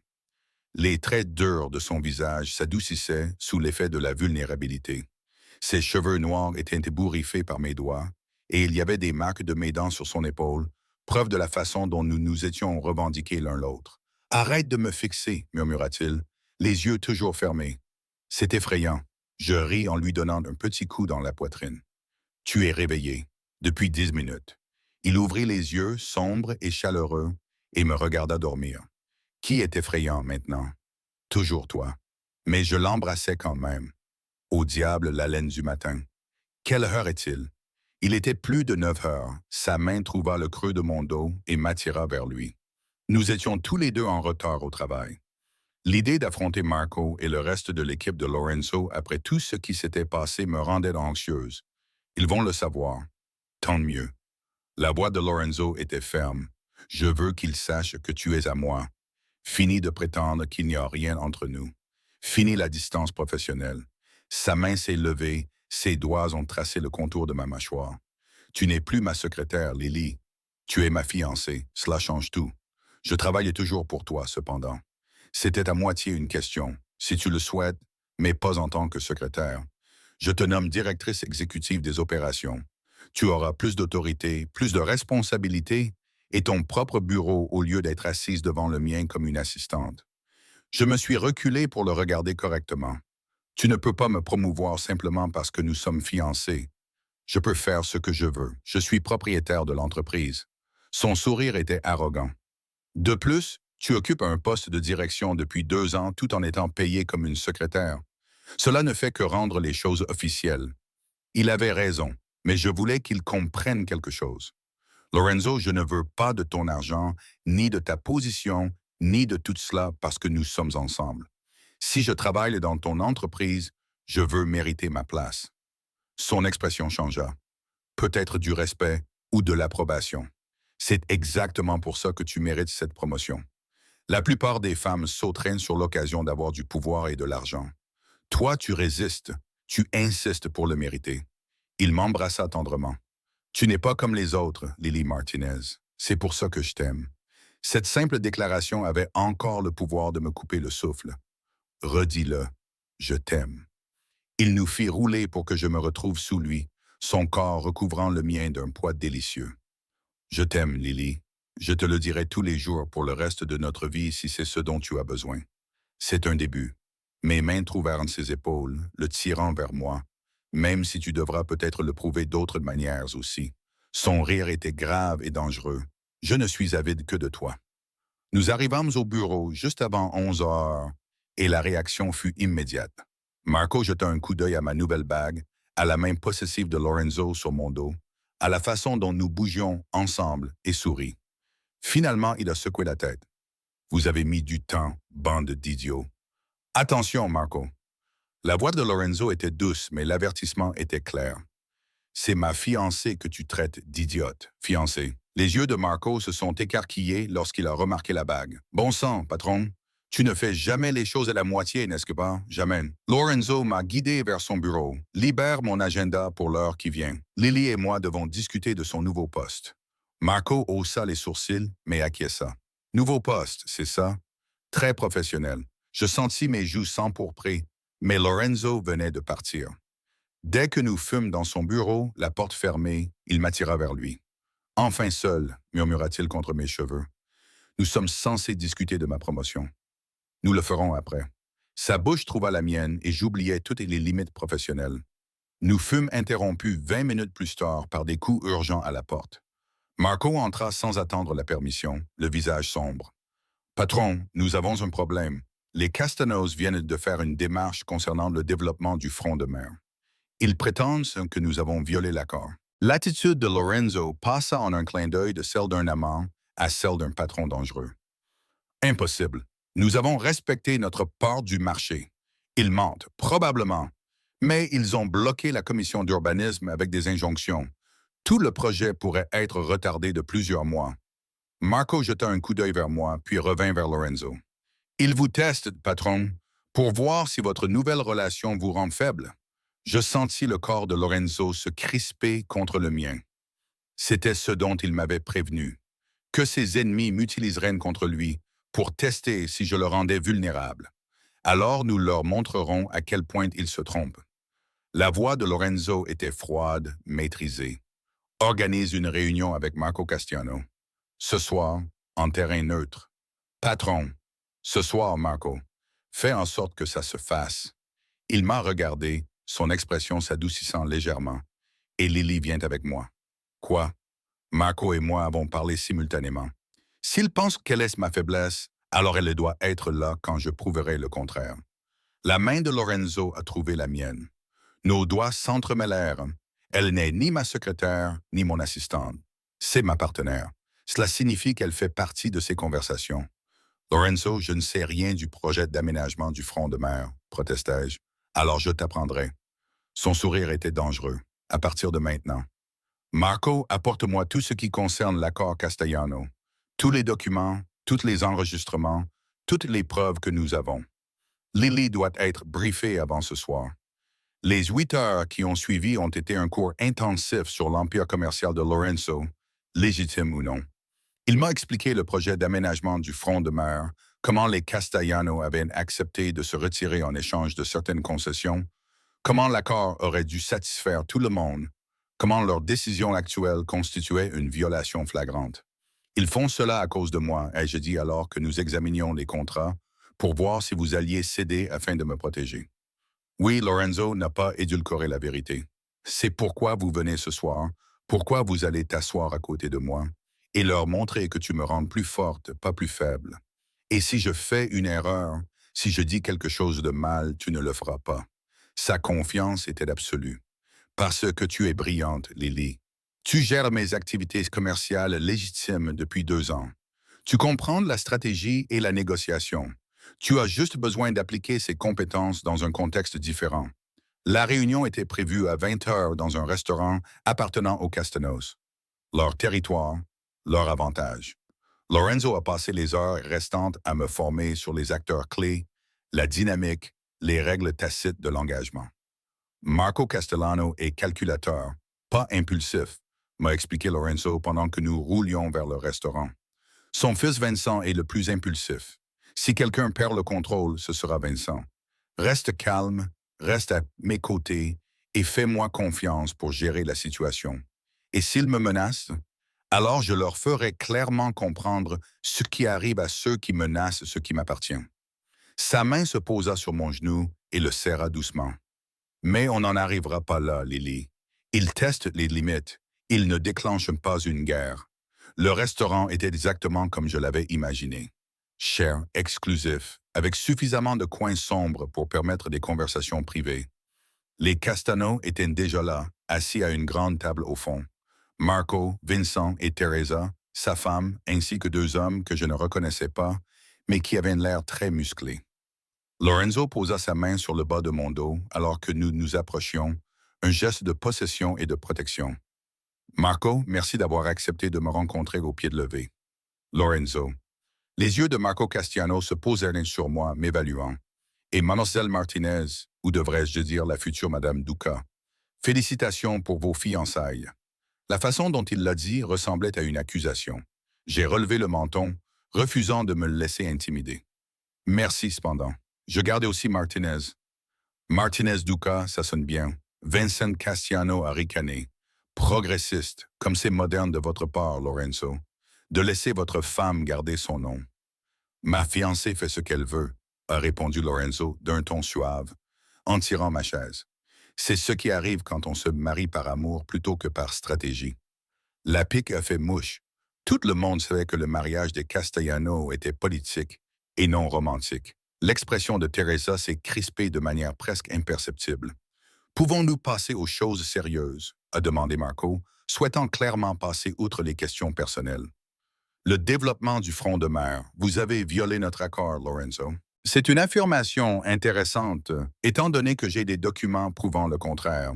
Les traits durs de son visage s'adoucissaient sous l'effet de la vulnérabilité. Ses cheveux noirs étaient ébouriffés par mes doigts, et il y avait des marques de mes dents sur son épaule, preuve de la façon dont nous nous étions revendiqués l'un l'autre. « Arrête de me fixer, murmura-t-il, les yeux toujours fermés. C'est effrayant. Je ris en lui donnant un petit coup dans la poitrine. Tu es réveillé. Depuis 10 minutes. Il ouvrit les yeux, sombres et chaleureux, et me regarda dormir. Qui est effrayant maintenant? Toujours toi. Mais je l'embrassais quand même. Au diable l'haleine du matin. Quelle heure est-il? Il était plus de 9 heures. Sa main trouva le creux de mon dos et m'attira vers lui. Nous étions tous les deux en retard au travail. L'idée d'affronter Marco et le reste de l'équipe de Lorenzo après tout ce qui s'était passé me rendait anxieuse. Ils vont le savoir. Tant mieux. La voix de Lorenzo était ferme. Je veux qu'il sache que tu es à moi. Fini de prétendre qu'il n'y a rien entre nous. Fini la distance professionnelle. Sa main s'est levée, ses doigts ont tracé le contour de ma mâchoire. Tu n'es plus ma secrétaire, Lily. Tu es ma fiancée. Cela change tout. Je travaille toujours pour toi, cependant. C'était à moitié une question, si tu le souhaites, mais pas en tant que secrétaire. Je te nomme directrice exécutive des opérations. Tu auras plus d'autorité, plus de responsabilité et ton propre bureau au lieu d'être assise devant le mien comme une assistante. Je me suis reculé pour le regarder correctement. Tu ne peux pas me promouvoir simplement parce que nous sommes fiancés. Je peux faire ce que je veux. Je suis propriétaire de l'entreprise. Son sourire était arrogant. De plus, tu occupes un poste de direction depuis 2 ans tout en étant payé comme une secrétaire. Cela ne fait que rendre les choses officielles. Il avait raison, mais je voulais qu'il comprenne quelque chose. Lorenzo, je ne veux pas de ton argent, ni de ta position, ni de tout cela parce que nous sommes ensemble. Si je travaille dans ton entreprise, je veux mériter ma place. Son expression changea. Peut-être du respect ou de l'approbation. C'est exactement pour ça que tu mérites cette promotion. La plupart des femmes sauterellent sur l'occasion d'avoir du pouvoir et de l'argent. Toi, tu résistes, tu insistes pour le mériter. Il m'embrassa tendrement. Tu n'es pas comme les autres, Lily Martinez. C'est pour ça que je t'aime. Cette simple déclaration avait encore le pouvoir de me couper le souffle. Redis-le, je t'aime. Il nous fit rouler pour que je me retrouve sous lui, son corps recouvrant le mien d'un poids délicieux. Je t'aime, Lily. Je te le dirai tous les jours pour le reste de notre vie si c'est ce dont tu as besoin. C'est un début. Mes mains trouvèrent ses épaules, le tirant vers moi, même si tu devras peut-être le prouver d'autres manières aussi. Son rire était grave et dangereux. Je ne suis avide que de toi. Nous arrivâmes au bureau juste avant 11 heures et la réaction fut immédiate. Marco jeta un coup d'œil à ma nouvelle bague, à la main possessive de Lorenzo sur mon dos, à la façon dont nous bougions ensemble et sourit. Finalement, il a secoué la tête. Vous avez mis du temps, bande d'idiots. Attention, Marco. La voix de Lorenzo était douce, mais l'avertissement était clair. C'est ma fiancée que tu traites d'idiote, fiancée. Les yeux de Marco se sont écarquillés lorsqu'il a remarqué la bague. Bon sang, patron. Tu ne fais jamais les choses à la moitié, n'est-ce pas? Jamais. Lorenzo m'a guidé vers son bureau. Libère mon agenda pour l'heure qui vient. Lily et moi devons discuter de son nouveau poste. Marco haussa les sourcils, mais acquiesça. Nouveau poste, c'est ça? Très professionnel. Je sentis mes joues s'empourprer, mais Lorenzo venait de partir. Dès que nous fûmes dans son bureau, la porte fermée, il m'attira vers lui. « Enfin seul », murmura-t-il contre mes cheveux. Nous sommes censés discuter de ma promotion. Nous le ferons après. Sa bouche trouva la mienne et j'oubliais toutes les limites professionnelles. Nous fûmes interrompus 20 minutes plus tard par des coups urgents à la porte. Marco entra sans attendre la permission, le visage sombre. Patron, nous avons un problème. Les Castanos viennent de faire une démarche concernant le développement du front de mer. Ils prétendent que nous avons violé l'accord. L'attitude de Lorenzo passa en un clin d'œil de celle d'un amant à celle d'un patron dangereux. Impossible. Nous avons respecté notre part du marché. Ils mentent, probablement. Mais ils ont bloqué la commission d'urbanisme avec des injonctions. Tout le projet pourrait être retardé de plusieurs mois. Marco jeta un coup d'œil vers moi, puis revint vers Lorenzo. Il vous teste, patron, pour voir si votre nouvelle relation vous rend faible. Je sentis le corps de Lorenzo se crisper contre le mien. C'était ce dont il m'avait prévenu, que ses ennemis m'utiliseraient contre lui pour tester si je le rendais vulnérable. Alors nous leur montrerons à quel point ils se trompent. La voix de Lorenzo était froide, maîtrisée. Organise une réunion avec Marco Castiano. Ce soir, en terrain neutre. Patron, ce soir, Marco, fais en sorte que ça se fasse. Il m'a regardé, son expression s'adoucissant légèrement. Et Lily vient avec moi. Quoi? Marco et moi avons parlé simultanément. S'il pense qu'elle est ma faiblesse, alors elle doit être là quand je prouverai le contraire. La main de Lorenzo a trouvé la mienne. Nos doigts s'entremêlèrent. Elle n'est ni ma secrétaire, ni mon assistante. C'est ma partenaire. Cela signifie qu'elle fait partie de ces conversations. Lorenzo, je ne sais rien du projet d'aménagement du front de mer, protestai-je. Alors je t'apprendrai. Son sourire était dangereux. À partir de maintenant. Marco, apporte-moi tout ce qui concerne l'accord Castellano. Tous les documents, tous les enregistrements, toutes les preuves que nous avons. Lily doit être briefée avant ce soir. Les 8 heures qui ont suivi ont été un cours intensif sur l'empire commercial de Lorenzo, légitime ou non. Il m'a expliqué le projet d'aménagement du front de mer, comment les Castellano avaient accepté de se retirer en échange de certaines concessions, comment l'accord aurait dû satisfaire tout le monde, comment leur décision actuelle constituait une violation flagrante. Ils font cela à cause de moi, ai-je dit alors que nous examinions les contrats, pour voir si vous alliez céder afin de me protéger. Oui, Lorenzo n'a pas édulcoré la vérité. C'est pourquoi vous venez ce soir, pourquoi vous allez t'asseoir à côté de moi, et leur montrer que tu me rends plus forte, pas plus faible. Et si je fais une erreur, si je dis quelque chose de mal, tu ne le feras pas. Sa confiance était absolue. Parce que tu es brillante, Lily. Tu gères mes activités commerciales légitimes depuis 2 ans. Tu comprends la stratégie et la négociation. Tu as juste besoin d'appliquer ces compétences dans un contexte différent. La réunion était prévue à 20 heures dans un restaurant appartenant aux Castanos. Leur territoire, leur avantage. Lorenzo a passé les heures restantes à me former sur les acteurs clés, la dynamique, les règles tacites de l'engagement. Marco Castellano est calculateur, pas impulsif, m'a expliqué Lorenzo pendant que nous roulions vers le restaurant. Son fils Vincent est le plus impulsif. Si quelqu'un perd le contrôle, ce sera Vincent. Reste calme, reste à mes côtés et fais-moi confiance pour gérer la situation. Et s'ils me menacent, alors je leur ferai clairement comprendre ce qui arrive à ceux qui menacent ce qui m'appartient. Sa main se posa sur mon genou et le serra doucement. Mais on n'en arrivera pas là, Lily. Ils testent les limites. Ils ne déclenchent pas une guerre. Le restaurant était exactement comme je l'avais imaginé. Cher, exclusif, avec suffisamment de coins sombres pour permettre des conversations privées. Les Castano étaient déjà là, assis à une grande table au fond. Marco, Vincent et Teresa, sa femme, ainsi que 2 hommes que je ne reconnaissais pas, mais qui avaient l'air très musclés. Lorenzo posa sa main sur le bas de mon dos alors que nous nous approchions, un geste de possession et de protection. Marco, merci d'avoir accepté de me rencontrer au pied de levé. Lorenzo. Les yeux de Marco Castiano se posèrent sur moi, m'évaluant. Et Mademoiselle Martinez, ou devrais-je dire la future Madame Duca, félicitations pour vos fiançailles. La façon dont il l'a dit ressemblait à une accusation. J'ai relevé le menton, refusant de me laisser intimider. Merci cependant. Je gardais aussi Martinez. Martinez Duca, ça sonne bien. Vincent Castiano a ricané. Progressiste, comme c'est moderne de votre part, Lorenzo. de laisser votre femme garder son nom. Ma fiancée fait ce qu'elle veut, a répondu Lorenzo d'un ton suave, en tirant ma chaise. C'est ce qui arrive quand on se marie par amour plutôt que par stratégie. La pique a fait mouche. Tout le monde savait que le mariage des Castellanos était politique et non romantique. L'expression de Teresa s'est crispée de manière presque imperceptible. Pouvons-nous passer aux choses sérieuses, a demandé Marco, souhaitant clairement passer outre les questions personnelles. Le développement du front de mer. Vous avez violé notre accord, Lorenzo. C'est une affirmation intéressante, étant donné que j'ai des documents prouvant le contraire.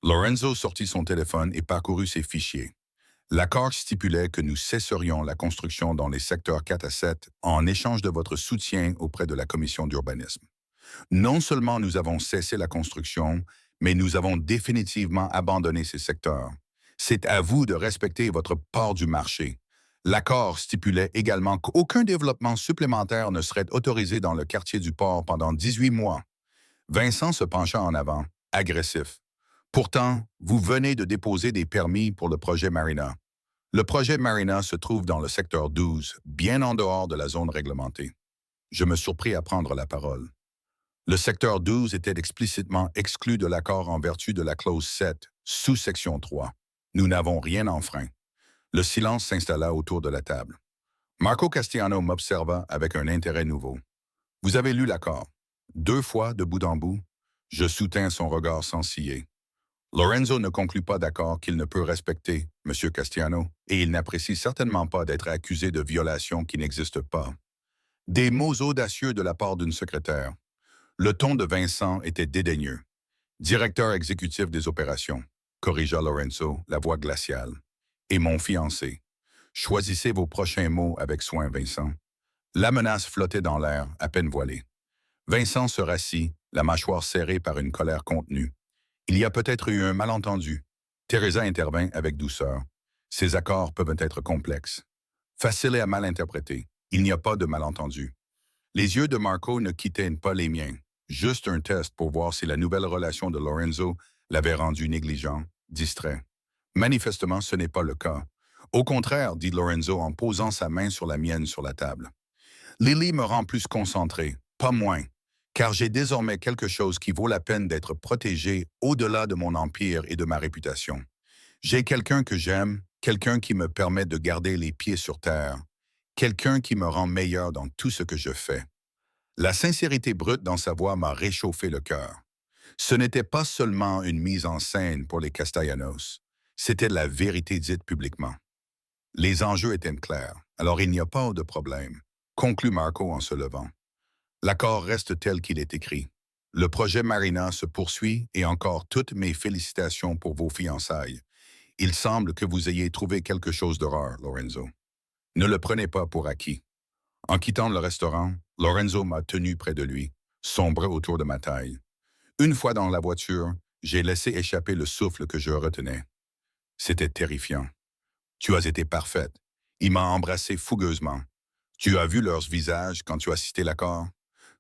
Lorenzo sortit son téléphone et parcourut ses fichiers. L'accord stipulait que nous cesserions la construction dans les secteurs 4 à 7 en échange de votre soutien auprès de la commission d'urbanisme. Non seulement nous avons cessé la construction, mais nous avons définitivement abandonné ces secteurs. C'est à vous de respecter votre part du marché. L'accord stipulait également qu'aucun développement supplémentaire ne serait autorisé dans le quartier du port pendant 18 mois. Vincent se pencha en avant, agressif. Pourtant, vous venez de déposer des permis pour le projet Marina. Le projet Marina se trouve dans le secteur 12, bien en dehors de la zone réglementée. Je me surpris à prendre la parole. Le secteur 12 était explicitement exclu de l'accord en vertu de la clause 7, sous-section 3. Nous n'avons rien enfreint. Le silence s'installa autour de la table. Marco Castellano m'observa avec un intérêt nouveau. Vous avez lu l'accord. 2 fois de bout en bout. Je soutins son regard sans ciller. Lorenzo ne conclut pas d'accord qu'il ne peut respecter M. Castellano, et il n'apprécie certainement pas d'être accusé de violation qui n'existe pas. Des mots audacieux de la part d'une secrétaire. Le ton de Vincent était dédaigneux. Directeur exécutif des opérations, corrigea Lorenzo, la voix glaciale. Et mon fiancé. Choisissez vos prochains mots avec soin, Vincent. La menace flottait dans l'air, à peine voilée. Vincent se rassit, la mâchoire serrée par une colère contenue. Il y a peut-être eu un malentendu. Teresa intervint avec douceur. Ces accords peuvent être complexes. Faciles à mal interpréter. Il n'y a pas de malentendu. Les yeux de Marco ne quittaient pas les miens. Juste un test pour voir si la nouvelle relation de Lorenzo l'avait rendu négligent, distrait. Manifestement, ce n'est pas le cas. Au contraire, dit Lorenzo en posant sa main sur la mienne sur la table. Lily me rend plus concentré, pas moins, car j'ai désormais quelque chose qui vaut la peine d'être protégé au-delà de mon empire et de ma réputation. J'ai quelqu'un que j'aime, quelqu'un qui me permet de garder les pieds sur terre, quelqu'un qui me rend meilleur dans tout ce que je fais. La sincérité brute dans sa voix m'a réchauffé le cœur. Ce n'était pas seulement une mise en scène pour les Castellanos, c'était la vérité dite publiquement. Les enjeux étaient clairs, alors il n'y a pas de problème, conclut Marco en se levant. L'accord reste tel qu'il est écrit. Le projet Marina se poursuit et encore toutes mes félicitations pour vos fiançailles. Il semble que vous ayez trouvé quelque chose de rare, Lorenzo. Ne le prenez pas pour acquis. En quittant le restaurant, Lorenzo m'a tenu près de lui, son bras autour de ma taille. Une fois dans la voiture, j'ai laissé échapper le souffle que je retenais. C'était terrifiant. Tu as été parfaite. Il m'a embrassé fougueusement. Tu as vu leurs visages quand tu as cité l'accord?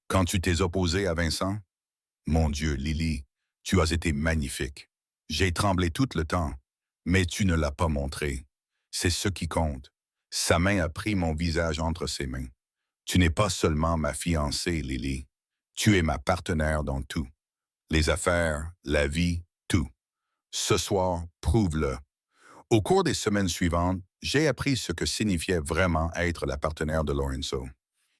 Quand tu t'es opposé à Vincent? Mon Dieu, Lily, tu as été magnifique. J'ai tremblé tout le temps, mais tu ne l'as pas montré. C'est ce qui compte. Sa main a pris mon visage entre ses mains. Tu n'es pas seulement ma fiancée, Lily. Tu es ma partenaire dans tout. Les affaires, la vie, tout. Ce soir, prouve-le. Au cours des semaines suivantes, j'ai appris ce que signifiait vraiment être la partenaire de Lorenzo.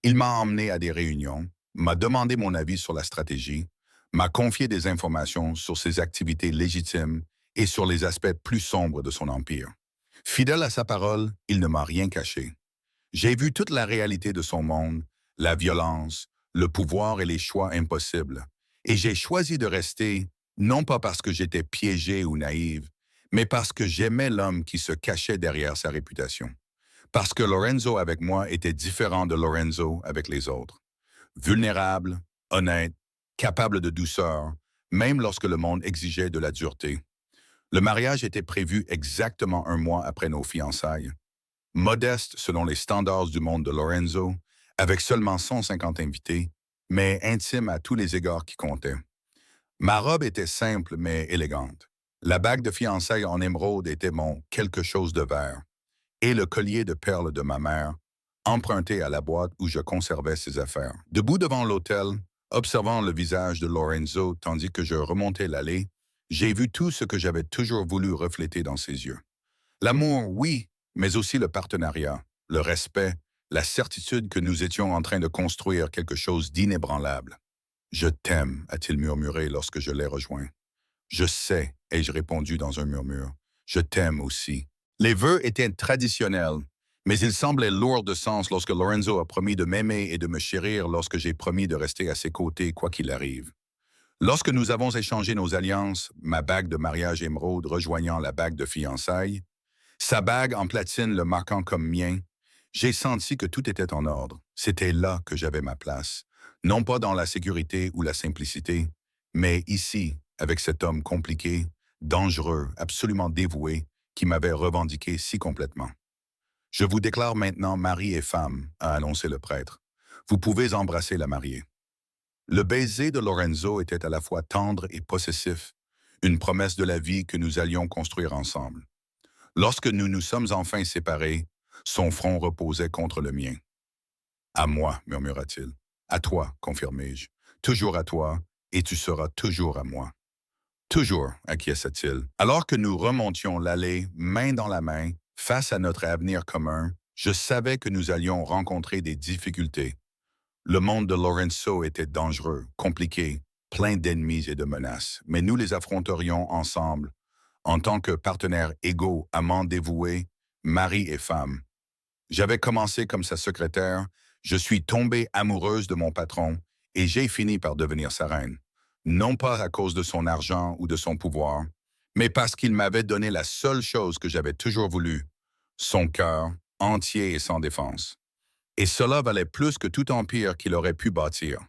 Il m'a emmené à des réunions, m'a demandé mon avis sur la stratégie, m'a confié des informations sur ses activités légitimes et sur les aspects plus sombres de son empire. Fidèle à sa parole, il ne m'a rien caché. J'ai vu toute la réalité de son monde, la violence, le pouvoir et les choix impossibles. Et j'ai choisi de rester, non pas parce que j'étais piégé ou naïve, mais parce que j'aimais l'homme qui se cachait derrière sa réputation. Parce que Lorenzo avec moi était différent de Lorenzo avec les autres. Vulnérable, honnête, capable de douceur, même lorsque le monde exigeait de la dureté. Le mariage était prévu exactement 1 mois après nos fiançailles. Modeste selon les standards du monde de Lorenzo, avec seulement 150 invités, mais intime à tous les égards qui comptaient. Ma robe était simple mais élégante. La bague de fiançailles en émeraude était mon quelque chose de vert. et le collier de perles de ma mère, emprunté à la boîte où je conservais ses affaires. Debout devant l'hôtel, observant le visage de Lorenzo tandis que je remontais l'allée, j'ai vu tout ce que j'avais toujours voulu refléter dans ses yeux. L'amour, oui, mais aussi le partenariat, le respect, la certitude que nous étions en train de construire quelque chose d'inébranlable. Je t'aime, a-t-il murmuré lorsque je l'ai rejoint. Je sais, ai-je répondu dans un murmure. Je t'aime aussi. Les vœux étaient traditionnels, mais ils semblaient lourds de sens lorsque Lorenzo a promis de m'aimer et de me chérir lorsque j'ai promis de rester à ses côtés quoi qu'il arrive. Lorsque nous avons échangé nos alliances, ma bague de mariage émeraude rejoignant la bague de fiançailles, sa bague en platine le marquant comme mien, j'ai senti que tout était en ordre. C'était là que j'avais ma place. Non pas dans la sécurité ou la simplicité, mais ici, avec cet homme compliqué, dangereux, absolument dévoué, qui m'avait revendiqué si complètement. Je vous déclare maintenant mari et femme, a annoncé le prêtre. Vous pouvez embrasser la mariée. Le baiser de Lorenzo était à la fois tendre et possessif, une promesse de la vie que nous allions construire ensemble. Lorsque nous nous sommes enfin séparés, son front reposait contre le mien. À moi, murmura-t-il. À toi, confirmai-je. Toujours à toi, et tu seras toujours à moi. Toujours, acquiesça-t-il. Alors que nous remontions l'allée, main dans la main, face à notre avenir commun, je savais que nous allions rencontrer des difficultés. Le monde de Lorenzo était dangereux, compliqué, plein d'ennemis et de menaces, mais nous les affronterions ensemble, en tant que partenaires égaux, amants dévoués, mari et femme. J'avais commencé comme sa secrétaire, je suis tombée amoureuse de mon patron et j'ai fini par devenir sa reine. Non pas à cause de son argent ou de son pouvoir, mais parce qu'il m'avait donné la seule chose que j'avais toujours voulu, son cœur, entier et sans défense. Et cela valait plus que tout empire qu'il aurait pu bâtir.